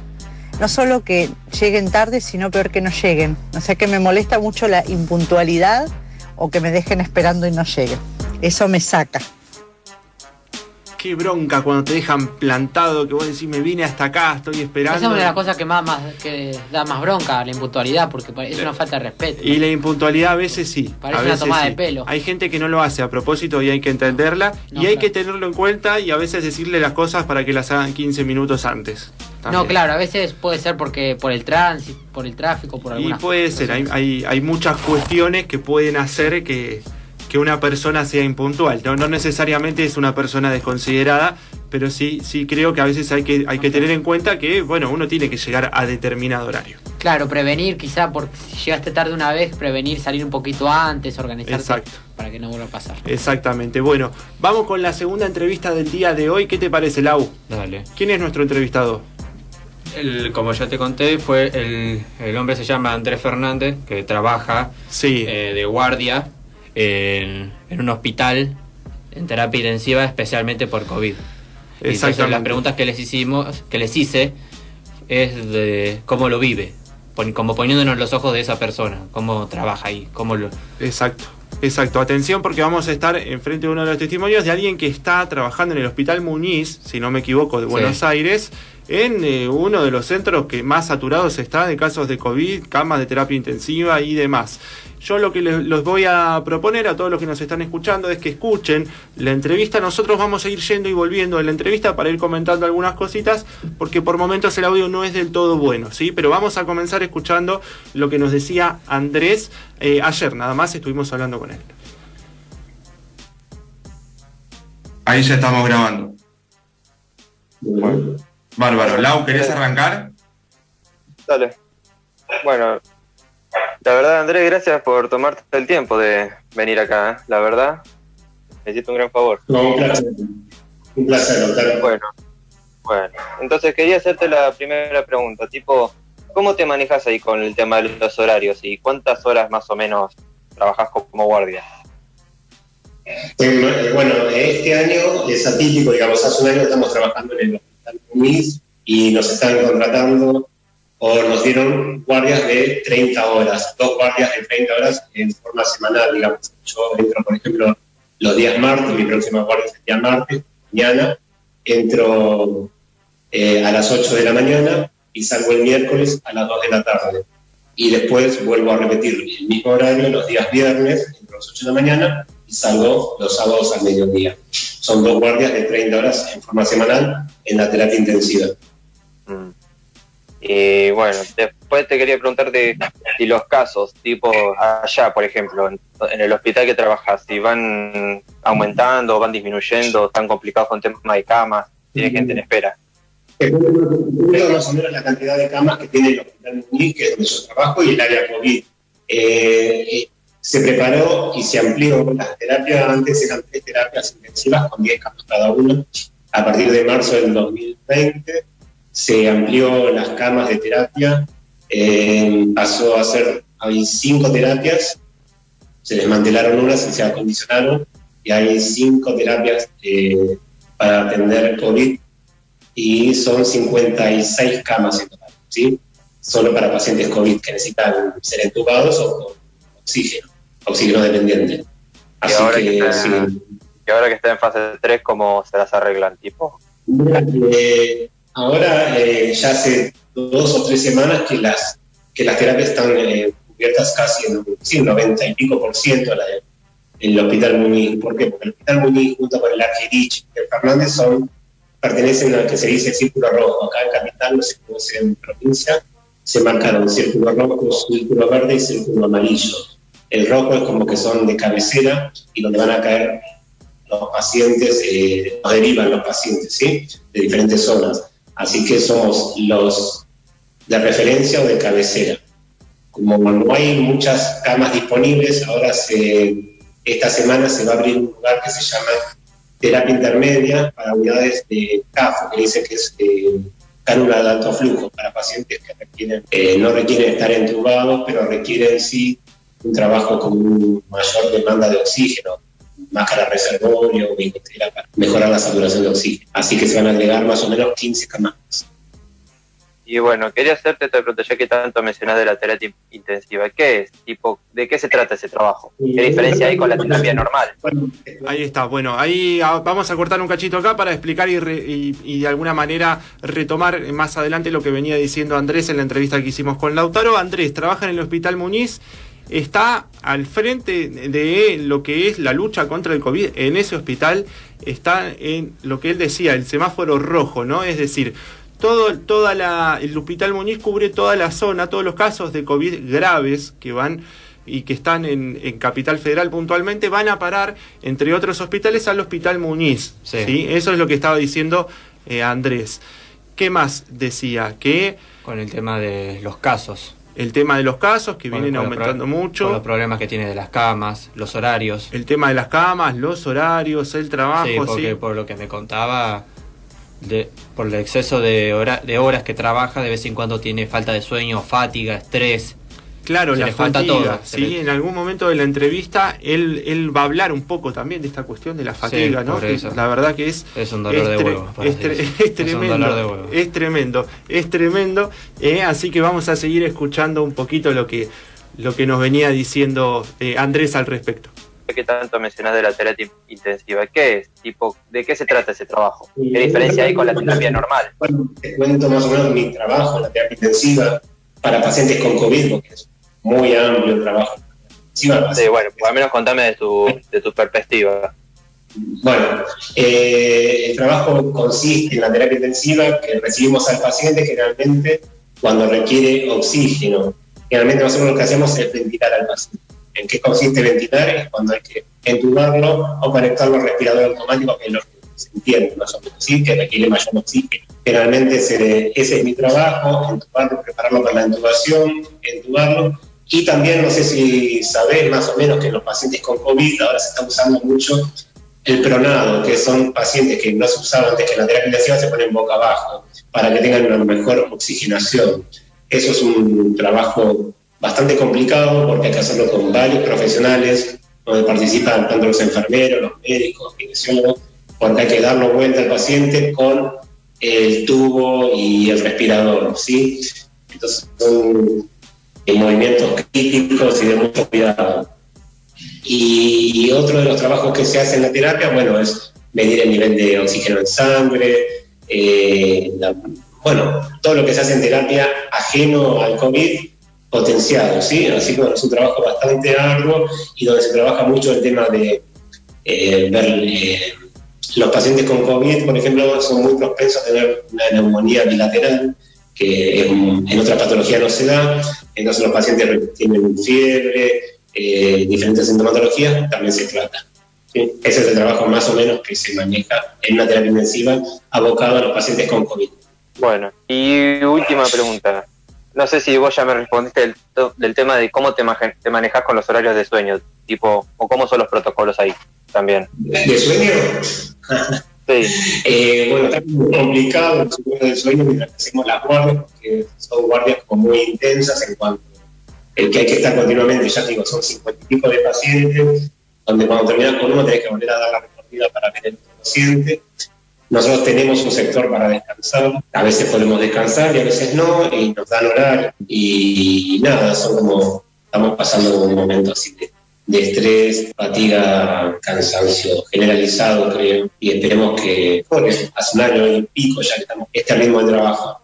No solo que lleguen tarde, sino peor que no lleguen. O sea que me molesta mucho la impuntualidad o que me dejen esperando y no lleguen. Eso me saca. Qué bronca cuando te dejan plantado, que vos decís, me vine hasta acá, estoy esperando. Esa es una de las cosas que da más bronca, la impuntualidad, porque es una falta de respeto. Y la impuntualidad a veces sí. Parece una tomada de pelo. Hay gente que no lo hace a propósito y hay que entenderla, y hay que tenerlo en cuenta y a veces decirle las cosas para que las hagan 15 minutos antes. También. No, claro, a veces puede ser porque por el tránsito, por el tráfico, por alguna. Y puede ser, hay muchas cuestiones que pueden hacer que una persona sea impuntual. No necesariamente es una persona desconsiderada, pero sí creo que a veces hay que tener en cuenta que, bueno, uno tiene que llegar a determinado horario. Claro, prevenir, quizá, porque si llegaste tarde una vez, prevenir, salir un poquito antes, organizarte para que no vuelva a pasar. Exactamente. Bueno, vamos con la segunda entrevista del día de hoy. ¿Qué te parece, Lau? Dale. ¿Quién es nuestro entrevistado? Como ya te conté, el hombre se llama Andrés Fernández, que trabaja de guardia en un hospital en terapia intensiva, especialmente por COVID. Entonces las preguntas que les hice es de cómo lo vive, como poniéndonos los ojos de esa persona, cómo trabaja ahí, cómo lo... Exacto, atención, porque vamos a estar enfrente de uno de los testimonios de alguien que está trabajando en el Hospital Muñiz, si no me equivoco, de Buenos Aires, en uno de los centros que más saturados está de casos de COVID, camas de terapia intensiva y demás. Yo lo que les voy a proponer a todos los que nos están escuchando es que escuchen la entrevista. Nosotros vamos a ir yendo y volviendo de la entrevista para ir comentando algunas cositas, porque por momentos el audio no es del todo bueno, ¿sí? Pero vamos a comenzar escuchando lo que nos decía Andrés. Ayer nada más estuvimos hablando con él. Ahí ya estamos grabando. Bueno. Bárbaro. Lau, ¿querés arrancar? Dale. Bueno, la verdad, Andrés, gracias por tomarte el tiempo de venir acá. La verdad, me hiciste un gran favor. No, un placer, Lautaro. Bueno, Bueno, entonces quería hacerte la primera pregunta, tipo, ¿cómo te manejas ahí con el tema de los horarios y cuántas horas más o menos trabajas como guardia? Bueno, este año es atípico, digamos, hace un año estamos trabajando en el Hospital Muniz y nos están contratando o nos dieron guardias de 30 horas, 2 guardias de 30 horas en forma semanal, digamos. Yo entro, por ejemplo, los días martes, mi próxima guardia es el día martes, mañana, entro a las 8 de la mañana y salgo el miércoles a las 2 de la tarde. Y después vuelvo a repetir el mismo horario los días viernes, entro a las 8 de la mañana y salgo los sábados al mediodía. Son 2 guardias de 30 horas en forma semanal en la terapia intensiva. Y bueno, después te quería preguntarte si los casos, tipo allá, por ejemplo, en el hospital que trabajas, si van aumentando, van disminuyendo, están complicados con tema de camas, tiene gente en espera. Más o menos la cantidad de camas que tiene el Hospital Muniz, que es donde yo trabajo, y el área COVID. Se preparó y se amplió las terapias. Antes eran 3 terapias intensivas con 10 camas cada una. A partir de marzo del 2020 se amplió las camas de terapia, pasó a ser, hay 5 terapias, se desmantelaron unas y se acondicionaron, y hay 5 terapias para atender COVID, y son 56 camas en total, ¿sí? Solo para pacientes COVID que necesitan ser entubados o con oxígeno dependiente. Así y ahora que está en fase 3, ¿cómo se las arreglan, tipo? Ahora ya hace 2 o 3 semanas que las terapias están cubiertas casi en un 90 y pico % en el Hospital Muniz. ¿Por qué? Porque el Hospital Muniz junto con el Argerich y el Fernández pertenecen a lo que se dice círculo rojo. Acá en Capital, no sé cómo es en provincia, se marcaron círculo rojo, círculo verde y círculo amarillo. El rojo es como que son de cabecera y donde van a caer los pacientes, nos derivan los pacientes, ¿sí? De diferentes zonas. Así que somos los de referencia o de cabecera. Como no hay muchas camas disponibles, ahora esta semana se va a abrir un lugar que se llama terapia intermedia para unidades de CAFO, que dice que es cánula de alto flujo, para pacientes que no requieren estar entubados, pero requieren sí un trabajo con una mayor demanda de oxígeno, máscara reservorio, para mejorar la saturación de oxígeno. Así que se van a agregar más o menos 15 camas. Y bueno, quería hacerte esta pregunta, ya que tanto mencionás de la terapia intensiva. ¿Qué es? Tipo, ¿de qué se trata ese trabajo? ¿Qué diferencia hay con la terapia normal? Ahí está, bueno, ahí vamos a cortar un cachito acá para explicar y de alguna manera retomar más adelante lo que venía diciendo Andrés en la entrevista que hicimos con Lautaro. Andrés trabaja en el Hospital Muniz, está al frente de lo que es la lucha contra el COVID. En ese hospital está en lo que él decía, el semáforo rojo, ¿no? Es decir, el Hospital Muniz cubre toda la zona, todos los casos de COVID graves que van y que están en Capital Federal puntualmente, van a parar, entre otros hospitales, al Hospital Muniz. ¿Sí? Eso es lo que estaba diciendo Andrés. ¿Qué más decía? Que con el tema de los casos. El tema de los casos, que vienen aumentando mucho. Con los problemas que tiene de las camas, los horarios. El tema de las camas, los horarios, el trabajo. Sí, porque por lo que me contaba, por el exceso de horas que trabaja, de vez en cuando tiene falta de sueño, fatiga, estrés. Claro, la fatiga, todo. Sí, en algún momento de la entrevista él va a hablar un poco también de esta cuestión de la fatiga, sí, ¿no? Que la verdad que es un dolor de huevo. Es tremendo, es tremendo. Así que vamos a seguir escuchando un poquito lo que nos venía diciendo Andrés al respecto. ¿Qué tanto mencionás de la terapia intensiva? ¿Qué es? Tipo, ¿de qué se trata ese trabajo? ¿Qué diferencia hay con la terapia normal? Bueno, te cuento más o menos mi trabajo, la terapia intensiva para pacientes con COVID, porque es muy amplio el trabajo. Sí, bueno, pues al menos contame de tu perspectiva. Bueno, el trabajo consiste en la terapia intensiva que recibimos al paciente generalmente cuando requiere oxígeno. Generalmente nosotros lo que hacemos es ventilar al paciente. ¿En qué consiste ventilar? Es cuando hay que entubarlo o conectarlo al respirador automático, que es lo que se entiende más o menos, ¿sí? Que requiere mayor oxígeno. Generalmente ese es mi trabajo, entubarlo, prepararlo para la intubación, entubarlo. Y también, no sé si sabés más o menos que en los pacientes con COVID ahora se está usando mucho el pronado, que son pacientes que no se usaban antes, que la terapia intensiva se ponen boca abajo, para que tengan una mejor oxigenación. Eso es un trabajo bastante complicado porque hay que hacerlo con varios profesionales, donde participan tanto los enfermeros, los médicos, kinesiólogos, porque hay que darlo vuelta al paciente con el tubo y el respirador, ¿sí? Entonces son movimientos críticos y de mucho cuidado. Y otro de los trabajos que se hace en la terapia, bueno, es medir el nivel de oxígeno en sangre, todo lo que se hace en terapia ajeno al COVID, potenciado, ¿sí? Así que bueno, es un trabajo bastante arduo y donde se trabaja mucho el tema de ver los pacientes con COVID, por ejemplo, son muy propensos a tener una neumonía bilateral, que en otra patología no se da. Entonces los pacientes tienen fiebre, diferentes sintomatologías, también se trata. ¿Sí? Ese es el trabajo más o menos que se maneja en una terapia intensiva abocado a los pacientes con COVID. Bueno, y última pregunta. No sé si vos ya me respondiste del tema de cómo te manejás con los horarios de sueño, tipo, o cómo son los protocolos ahí también. ¿De sueño? Sí. Bueno, está muy complicado el ciclo del sueño mientras que hacemos las guardias, porque son guardias como muy intensas en cuanto el que hay que estar continuamente, ya te digo, son 50 y pico de pacientes, donde cuando terminas con uno tenés que volver a dar la recorrida para ver el otro paciente. Nosotros tenemos un sector para descansar, a veces podemos descansar y a veces no, y nos dan horario, y nada, son como, estamos pasando un momento así de estrés, fatiga, cansancio generalizado, creo, y esperemos que, hace un año y pico ya que estamos este ritmo de trabajo.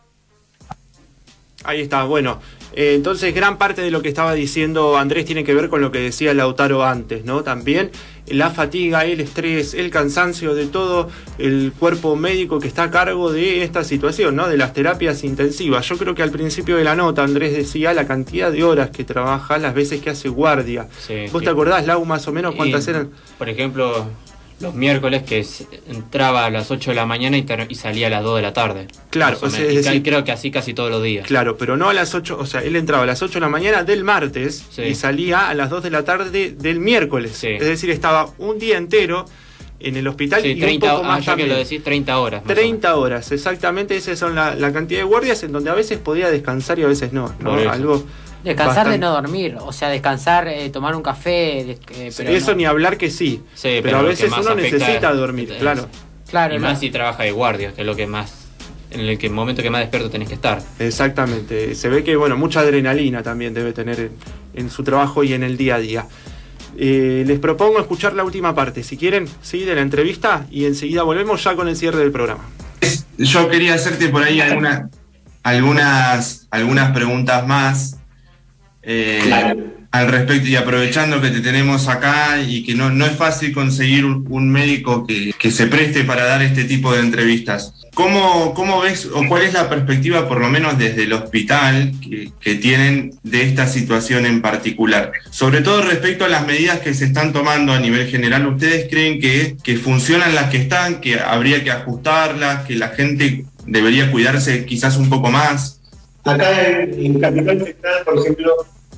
Ahí está, bueno. Entonces, gran parte de lo que estaba diciendo Andrés tiene que ver con lo que decía Lautaro antes, ¿no? También la fatiga, el estrés, el cansancio de todo el cuerpo médico que está a cargo de esta situación, ¿no? De las terapias intensivas. Yo creo que al principio de la nota Andrés decía la cantidad de horas que trabaja, las veces que hace guardia. Sí, ¿vos te acordás, Lau, más o menos cuántas eran? Por ejemplo, los miércoles que entraba a las 8 de la mañana y salía a las 2 de la tarde. Claro, o sea, es decir, creo que así casi todos los días. Claro, pero no a las 8, o sea, él entraba a las 8 de la mañana del martes y salía a las 2 de la tarde del miércoles. Sí. Es decir, estaba un día entero en el hospital y 30, un poco más ya también. Que lo decís, 30 horas. 30 horas, exactamente, esas son la cantidad de guardias en donde a veces podía descansar y a veces no. Algo descansar bastante... de no dormir, o sea, descansar, tomar un café. Pero eso no. Ni hablar que sí, pero a veces uno necesita dormir, claro. Y más si trabaja de guardia, que es lo que más, en el momento que más despierto tenés que estar. Exactamente, se ve que mucha adrenalina también debe tener en su trabajo y en el día a día. Les propongo escuchar la última parte, si quieren, ¿sí? De la entrevista, y enseguida volvemos ya con el cierre del programa. Yo quería hacerte por ahí algunas preguntas más. Al respecto, y aprovechando que te tenemos acá y que no es fácil conseguir un médico que se preste para dar este tipo de entrevistas. ¿Cómo ves o cuál es la perspectiva, por lo menos desde el hospital, que tienen de esta situación en particular? Sobre todo respecto a las medidas que se están tomando a nivel general, ¿ustedes creen que funcionan las que están, que habría que ajustarlas, que la gente debería cuidarse quizás un poco más? Acá en Capital Federal, por ejemplo,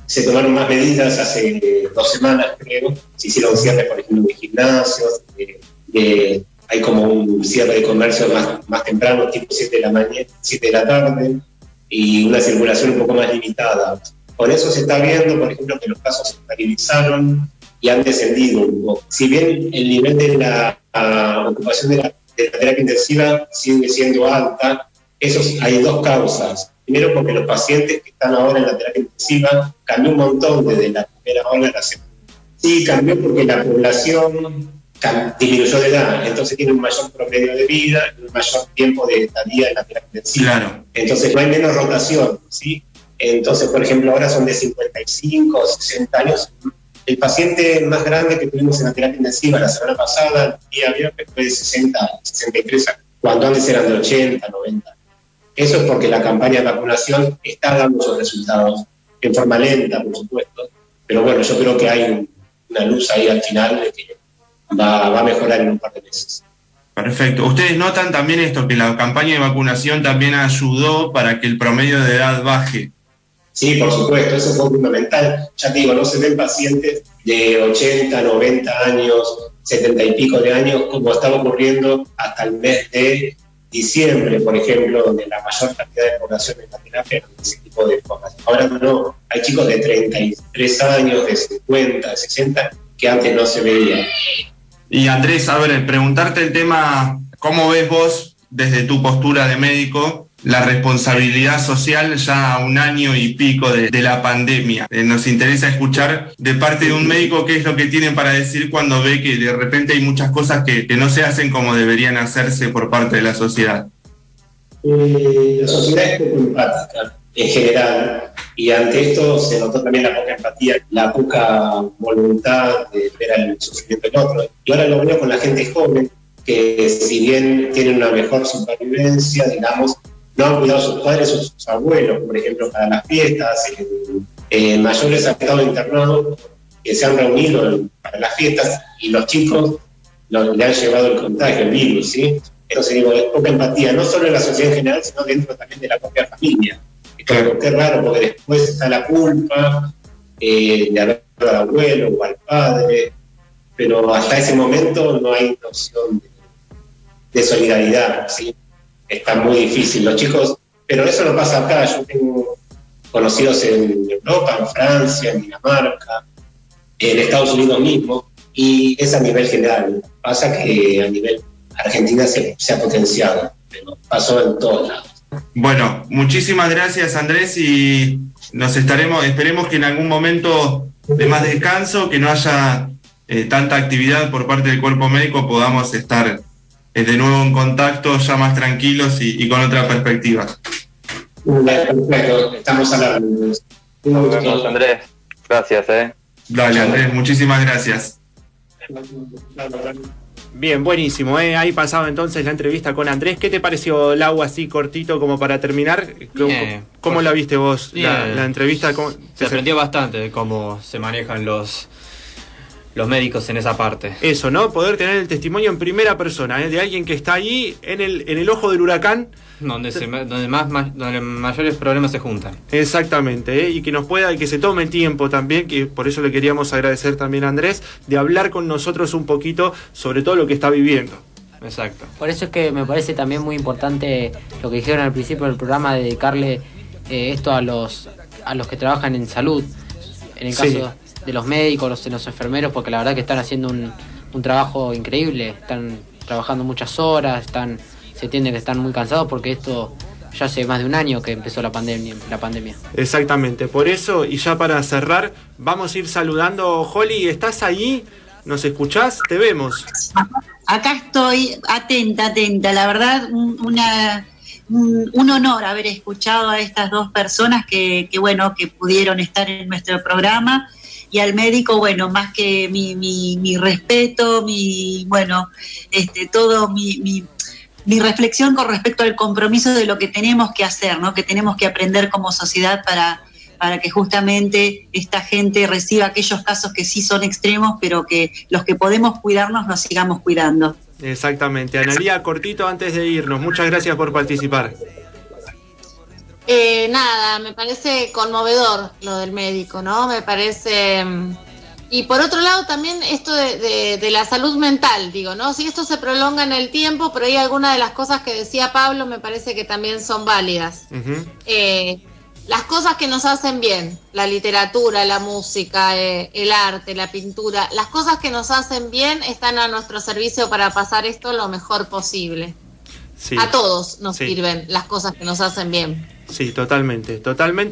se tomaron más medidas hace 2 semanas, creo. Se hicieron cierres, por ejemplo, de gimnasios. Hay como un cierre de comercio más temprano, tipo 7 de la tarde, y una circulación un poco más limitada. Con eso se está viendo, por ejemplo, que los casos se estabilizaron y han descendido un poco. Si bien el nivel de la ocupación de la terapia intensiva sigue siendo alta, hay 2 causas. Primero, porque los pacientes que están ahora en la terapia intensiva cambió un montón desde la primera ola a la segunda. Sí, cambió porque la población disminuyó de edad, entonces tiene un mayor promedio de vida, un mayor tiempo de estadía en la terapia intensiva. Claro. Entonces no hay menos rotación, ¿sí? Entonces, por ejemplo, ahora son de 55 o 60 años. El paciente más grande que tuvimos en la terapia intensiva la semana pasada, el día viernes, fue de 60 años, 63 años, cuando antes eran de 80, 90. Eso es porque la campaña de vacunación está dando sus resultados, en forma lenta, por supuesto, pero bueno, yo creo que hay una luz ahí al final de que va a mejorar en un par de meses. Perfecto. ¿Ustedes notan también esto, que la campaña de vacunación también ayudó para que el promedio de edad baje? Sí, por supuesto, eso fue fundamental. Ya te digo, no se ven pacientes de 80, 90 años 70 y pico de años, como estaba ocurriendo hasta el mes de diciembre, por ejemplo, donde la mayor cantidad de población en la terapia era ese tipo de formación. Ahora no, hay chicos de 33 años, de 50, de 60, que antes no se veía. Y Andrés, a ver, preguntarte el tema, ¿cómo ves vos, desde tu postura de médico, la responsabilidad social ya a un año y pico de la pandemia? Nos interesa escuchar de parte de un médico qué es lo que tienen para decir cuando ve que de repente hay muchas cosas que no se hacen como deberían hacerse por parte de la sociedad. La sociedad es poco empática en general, y ante esto se notó también la poca empatía, la poca voluntad de ver el sufrimiento del otro. Y ahora lo veo con la gente joven, que si bien tienen una mejor supervivencia, digamos, no han cuidado a sus padres o sus abuelos, por ejemplo, para las fiestas. Mayores han estado internados, que se han reunido para las fiestas, y los chicos le han llevado el contagio, el virus, ¿sí? Entonces digo, es poca empatía, no solo en la sociedad en general, sino dentro también de la propia familia. Claro, qué raro, porque después está la culpa de haber al abuelo o al padre, pero hasta ese momento no hay noción de solidaridad, ¿sí? Está muy difícil. Los chicos, pero eso no pasa acá. Yo tengo conocidos en Europa, en Francia, en Dinamarca, en Estados Unidos mismo, y es a nivel general. Pasa que a nivel Argentina se ha potenciado, pero pasó en todos lados. Bueno, muchísimas gracias, Andrés, y esperemos que en algún momento de más descanso, que no haya tanta actividad por parte del cuerpo médico, podamos estar de nuevo en contacto, ya más tranquilos y con otra perspectiva. Perfecto, estamos hablando. Nos vemos, Andrés. Gracias, Dale, Andrés, muchísimas gracias. Bien, buenísimo, Ahí pasaba entonces la entrevista con Andrés. ¿Qué te pareció, Lau, así cortito como para terminar? ¿Cómo la viste vos, la entrevista? Se aprendió bastante de cómo se manejan los médicos en esa parte. Eso, ¿no? Poder tener el testimonio en primera persona, de alguien que está ahí en el ojo del huracán. Donde mayores problemas se juntan. Exactamente, y que nos pueda, y que se tome tiempo también, que por eso le queríamos agradecer también a Andrés, de hablar con nosotros un poquito sobre todo lo que está viviendo. Exacto. Por eso es que me parece también muy importante lo que dijeron al principio del programa, de dedicarle esto a los que trabajan en salud, en el caso de los médicos, de los enfermeros, porque la verdad que están haciendo un trabajo increíble, están trabajando muchas horas, se entiende que están muy cansados porque esto ya hace más de un año que empezó la pandemia. Exactamente, por eso, y ya para cerrar, vamos a ir saludando. Holly, ¿estás ahí? ¿Nos escuchás? Te vemos. Acá estoy, atenta, la verdad, un honor haber escuchado a estas dos personas que pudieron estar en nuestro programa. Y al médico, bueno, más que mi respeto, todo mi reflexión con respecto al compromiso de lo que tenemos que hacer, ¿no? Que tenemos que aprender como sociedad para que justamente esta gente reciba aquellos casos que sí son extremos, pero que los que podemos cuidarnos nos sigamos cuidando. Exactamente. Analía, cortito antes de irnos, muchas gracias por participar. Nada, me parece conmovedor lo del médico, ¿no? Me parece... Y por otro lado también esto de la salud mental, digo, ¿no? Si esto se prolonga en el tiempo, pero hay algunas de las cosas que decía Pablo me parece que también son válidas. Uh-huh. Las cosas que nos hacen bien, la literatura, la música, el arte, la pintura, las cosas que nos hacen bien están a nuestro servicio para pasar esto lo mejor posible. Sí. A todos nos sirven las cosas que nos hacen bien. Sí, totalmente.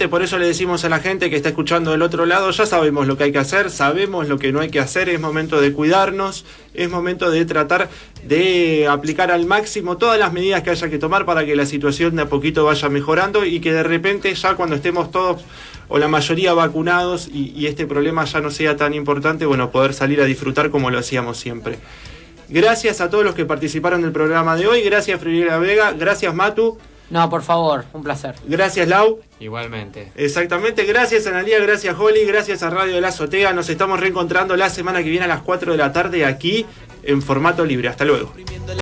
Por eso le decimos a la gente que está escuchando del otro lado, ya sabemos lo que hay que hacer, sabemos lo que no hay que hacer, es momento de cuidarnos, es momento de tratar de aplicar al máximo todas las medidas que haya que tomar para que la situación de a poquito vaya mejorando y que de repente ya cuando estemos todos o la mayoría vacunados y este problema ya no sea tan importante, bueno, poder salir a disfrutar como lo hacíamos siempre. Gracias a todos los que participaron del programa de hoy, gracias Friera Vega, gracias Matu. No, por favor, un placer. Gracias, Lau. Igualmente. Exactamente, gracias Analía, gracias Holly, gracias a Radio de la Azotea. Nos estamos reencontrando la semana que viene a las 4 de la tarde aquí en Formato Libre. Hasta luego.